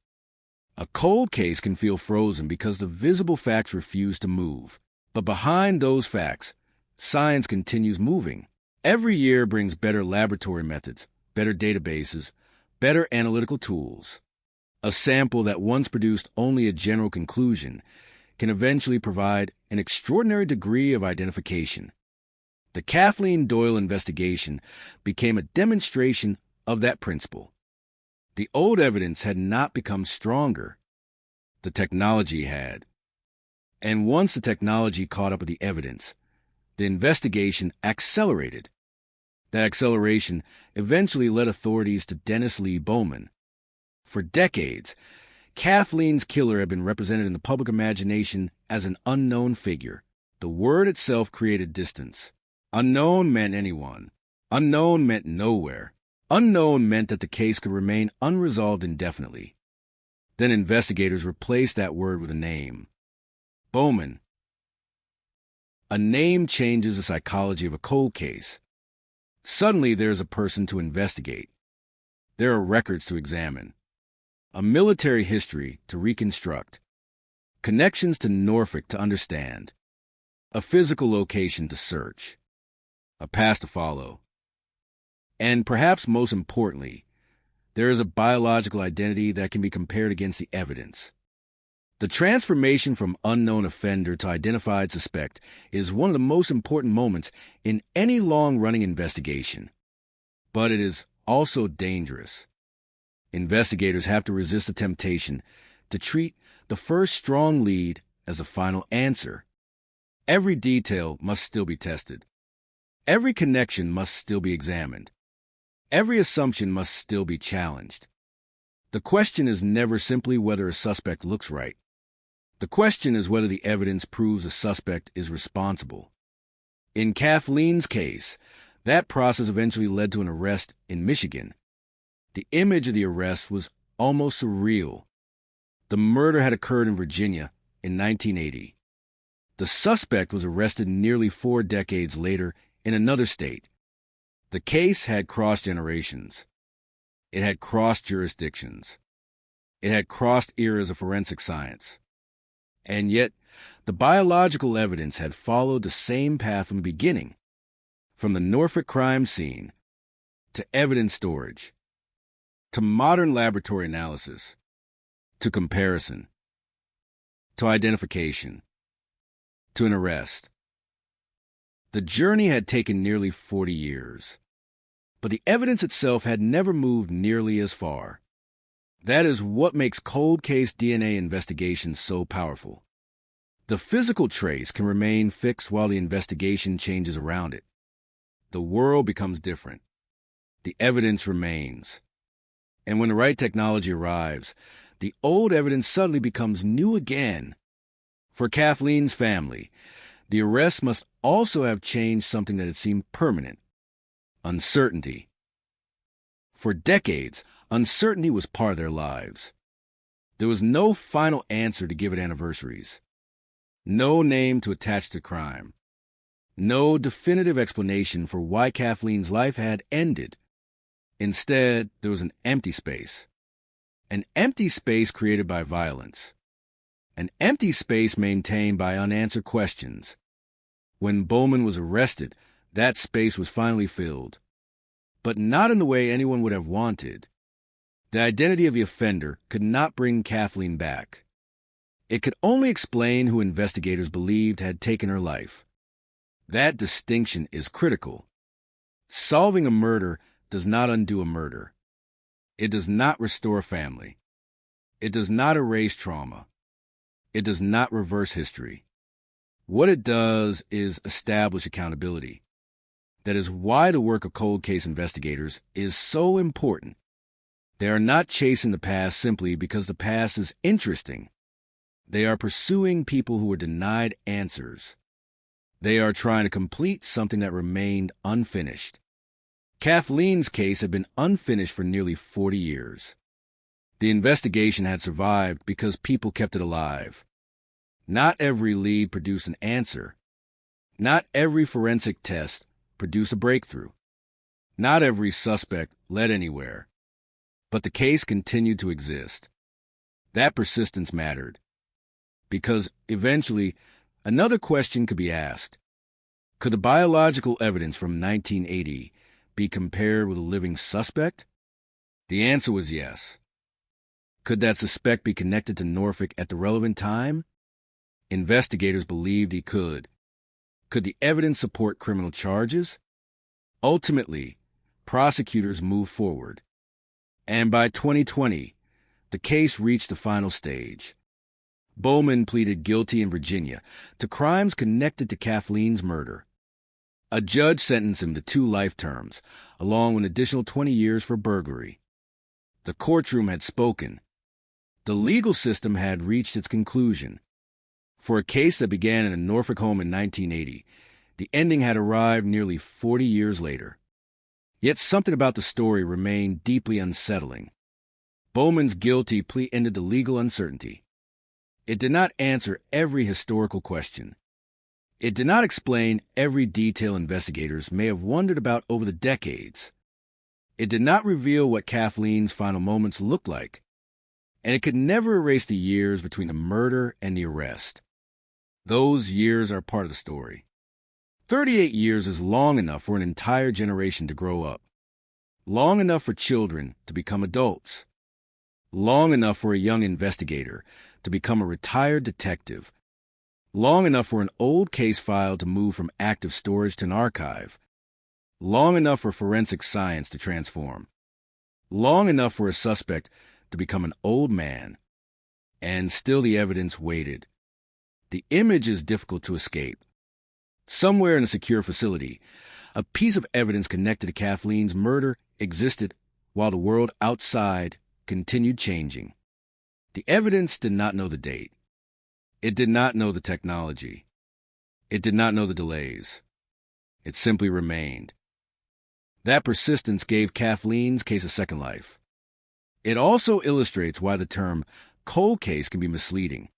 A cold case can feel frozen because the visible facts refuse to move. But behind those facts, science continues moving. Every year brings better laboratory methods, better databases, better analytical tools. A sample that once produced only a general conclusion can eventually provide an extraordinary degree of identification. The Kathleen Doyle investigation became a demonstration of that principle. The old evidence had not become stronger. The technology had. And once the technology caught up with the evidence, the investigation accelerated. That acceleration eventually led authorities to Dennis Lee Bowman. For decades, Kathleen's killer had been represented in the public imagination as an unknown figure. The word itself created distance. Unknown meant anyone. Unknown meant nowhere. Unknown meant that the case could remain unresolved indefinitely. Then investigators replaced that word with a name. Bowman. A name changes the psychology of a cold case. Suddenly there is a person to investigate. There are records to examine. A military history to reconstruct. Connections to Norfolk to understand. A physical location to search. A past to follow. And perhaps most importantly, there is a biological identity that can be compared against the evidence. The transformation from unknown offender to identified suspect is one of the most important moments in any long-running investigation. But it is also dangerous. Investigators have to resist the temptation to treat the first strong lead as a final answer. Every detail must still be tested. Every connection must still be examined. Every assumption must still be challenged. The question is never simply whether a suspect looks right. The question is whether the evidence proves a suspect is responsible. In Kathleen's case, that process eventually led to an arrest in Michigan. The image of the arrest was almost surreal. The murder had occurred in Virginia in 1980. The suspect was arrested nearly 4 decades later in another state. The case had crossed generations. It had crossed jurisdictions. It had crossed eras of forensic science. And yet, the biological evidence had followed the same path from the beginning, from the Norfolk crime scene, to evidence storage, to modern laboratory analysis, to comparison, to identification, to an arrest. The journey had taken nearly 40 years, but the evidence itself had never moved nearly as far. That is what makes cold case DNA investigations so powerful. The physical trace can remain fixed while the investigation changes around it. The world becomes different. The evidence remains. And when the right technology arrives, the old evidence suddenly becomes new again. For Kathleen's family, the arrest must also have changed something that had seemed permanent: uncertainty. For decades, uncertainty was part of their lives. There was no final answer to give at anniversaries, no name to attach to crime, no definitive explanation for why Kathleen's life had ended. Instead, there was an empty space created by violence, an empty space maintained by unanswered questions. When Bowman was arrested, that space was finally filled, but not in the way anyone would have wanted. The identity of the offender could not bring Kathleen back. It could only explain who investigators believed had taken her life. That distinction is critical. Solving a murder does not undo a murder. It does not restore a family. It does not erase trauma. It does not reverse history. What it does is establish accountability. That is why the work of cold case investigators is so important. They are not chasing the past simply because the past is interesting. They are pursuing people who were denied answers. They are trying to complete something that remained unfinished. Kathleen's case had been unfinished for nearly 40 years. The investigation had survived because people kept it alive. Not every lead produced an answer. Not every forensic test produced a breakthrough. Not every suspect led anywhere. But the case continued to exist. That persistence mattered, because eventually another question could be asked. Could the biological evidence from 1980 be compared with a living suspect? The answer was yes. Could that suspect be connected to Norfolk at the relevant time? Investigators believed he could. Could the evidence support criminal charges? Ultimately, prosecutors moved forward, and by 2020, the case reached the final stage. Bowman pleaded guilty in Virginia to crimes connected to Kathleen's murder. A judge sentenced him to 2 life terms, along with an additional 20 years for burglary. The courtroom had spoken. The legal system had reached its conclusion. For a case that began in a Norfolk home in 1980, the ending had arrived nearly 40 years later. Yet something about the story remained deeply unsettling. Bowman's guilty plea ended the legal uncertainty. It did not answer every historical question. It did not explain every detail investigators may have wondered about over the decades. It did not reveal what Kathleen's final moments looked like. And it could never erase the years between the murder and the arrest. Those years are part of the story. 38 years is long enough for an entire generation to grow up. Long enough for children to become adults. Long enough for a young investigator to become a retired detective. Long enough for an old case file to move from active storage to an archive. Long enough for forensic science to transform. Long enough for a suspect to become an old man. And still the evidence waited. The image is difficult to escape. Somewhere in a secure facility, a piece of evidence connected to Kathleen's murder existed while the world outside continued changing. The evidence did not know the date. It did not know the technology. It did not know the delays. It simply remained. That persistence gave Kathleen's case a second life. It also illustrates why the term cold case can be misleading.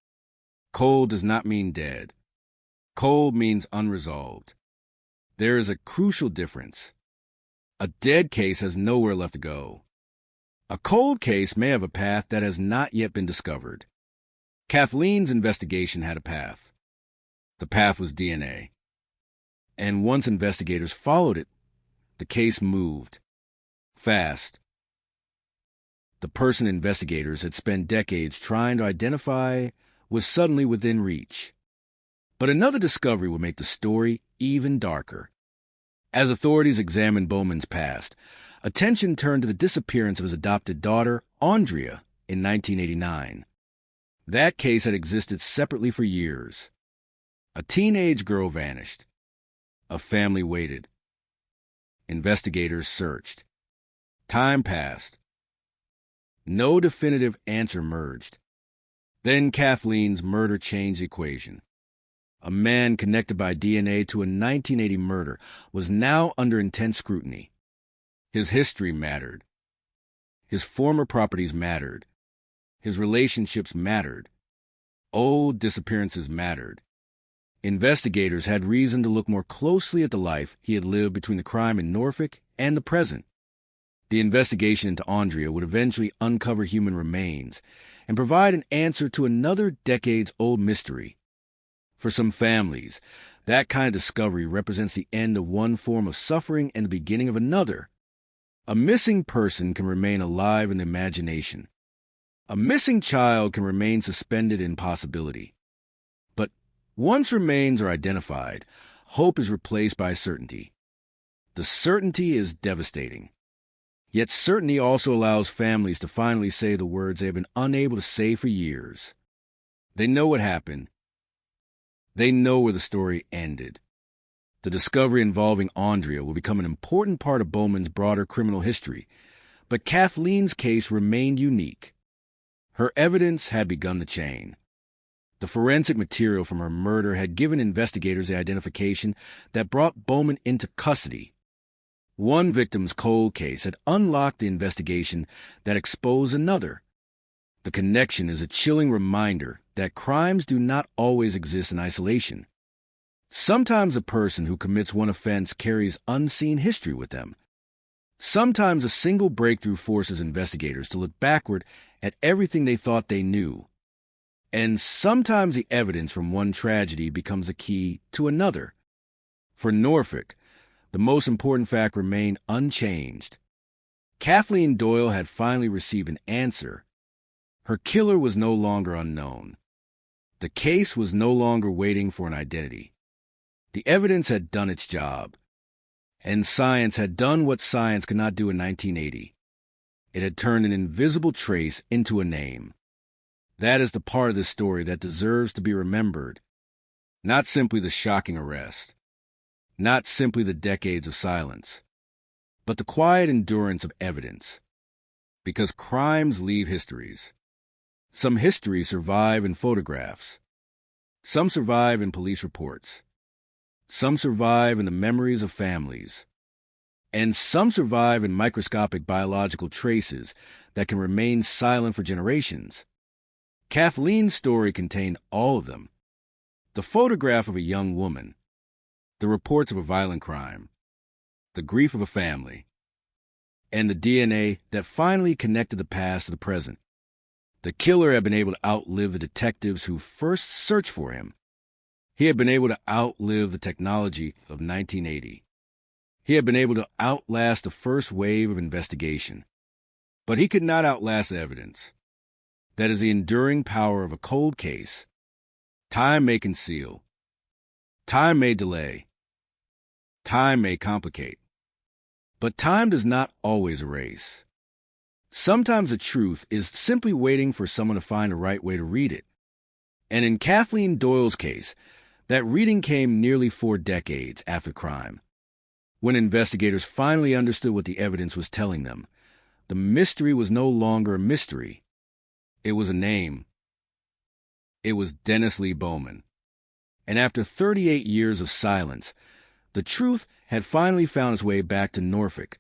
Cold does not mean dead. Cold means unresolved. There is a crucial difference. A dead case has nowhere left to go. A cold case may have a path that has not yet been discovered. Kathleen's investigation had a path. The path was DNA. And once investigators followed it, the case moved. Fast. The person investigators had spent decades trying to identify was suddenly within reach. But another discovery would make the story even darker. As authorities examined Bowman's past, attention turned to the disappearance of his adopted daughter, Andrea, in 1989. That case had existed separately for years. A teenage girl vanished. A family waited. Investigators searched. Time passed. No definitive answer emerged. Then Kathleen's murder changed the equation. A man connected by DNA to a 1980 murder was now under intense scrutiny. His history mattered. His former properties mattered. His relationships mattered. Old disappearances mattered. Investigators had reason to look more closely at the life he had lived between the crime in Norfolk and the present. The investigation into Andrea would eventually uncover human remains and provide an answer to another decades-old mystery. For some families, that kind of discovery represents the end of one form of suffering and the beginning of another. A missing person can remain alive in the imagination. A missing child can remain suspended in possibility. But once remains are identified, hope is replaced by certainty. The certainty is devastating. Yet certainty also allows families to finally say the words they have been unable to say for years. They know what happened. They know where the story ended. The discovery involving Andrea will become an important part of Bowman's broader criminal history, but Kathleen's case remained unique. Her evidence had begun the chain. The forensic material from her murder had given investigators the identification that brought Bowman into custody. One victim's cold case had unlocked the investigation that exposed another. The connection is a chilling reminder that crimes do not always exist in isolation. Sometimes a person who commits one offense carries unseen history with them. Sometimes a single breakthrough forces investigators to look backward at everything they thought they knew. And sometimes the evidence from one tragedy becomes a key to another. For Norfolk, the most important fact remained unchanged. Kathleen Doyle had finally received an answer. Her killer was no longer unknown. The case was no longer waiting for an identity. The evidence had done its job, and science had done what science could not do in 1980. It had turned an invisible trace into a name. That is the part of this story that deserves to be remembered. Not simply the shocking arrest, not simply the decades of silence, but the quiet endurance of evidence. Because crimes leave histories. Some histories survive in photographs. Some survive in police reports. Some survive in the memories of families. And some survive in microscopic biological traces that can remain silent for generations. Kathleen's story contained all of them. The photograph of a young woman, the reports of a violent crime, the grief of a family, and the DNA that finally connected the past to the present. The killer had been able to outlive the detectives who first searched for him. He had been able to outlive the technology of 1980. He had been able to outlast the first wave of investigation. But he could not outlast the evidence. That is the enduring power of a cold case. Time may conceal. Time may delay. Time may complicate. But time does not always erase. Sometimes the truth is simply waiting for someone to find the right way to read it. And in Kathleen Doyle's case, that reading came nearly 4 decades after crime. When investigators finally understood what the evidence was telling them, the mystery was no longer a mystery. It was a name. It was Dennis Lee Bowman. And after 38 years of silence, the truth had finally found its way back to Norfolk,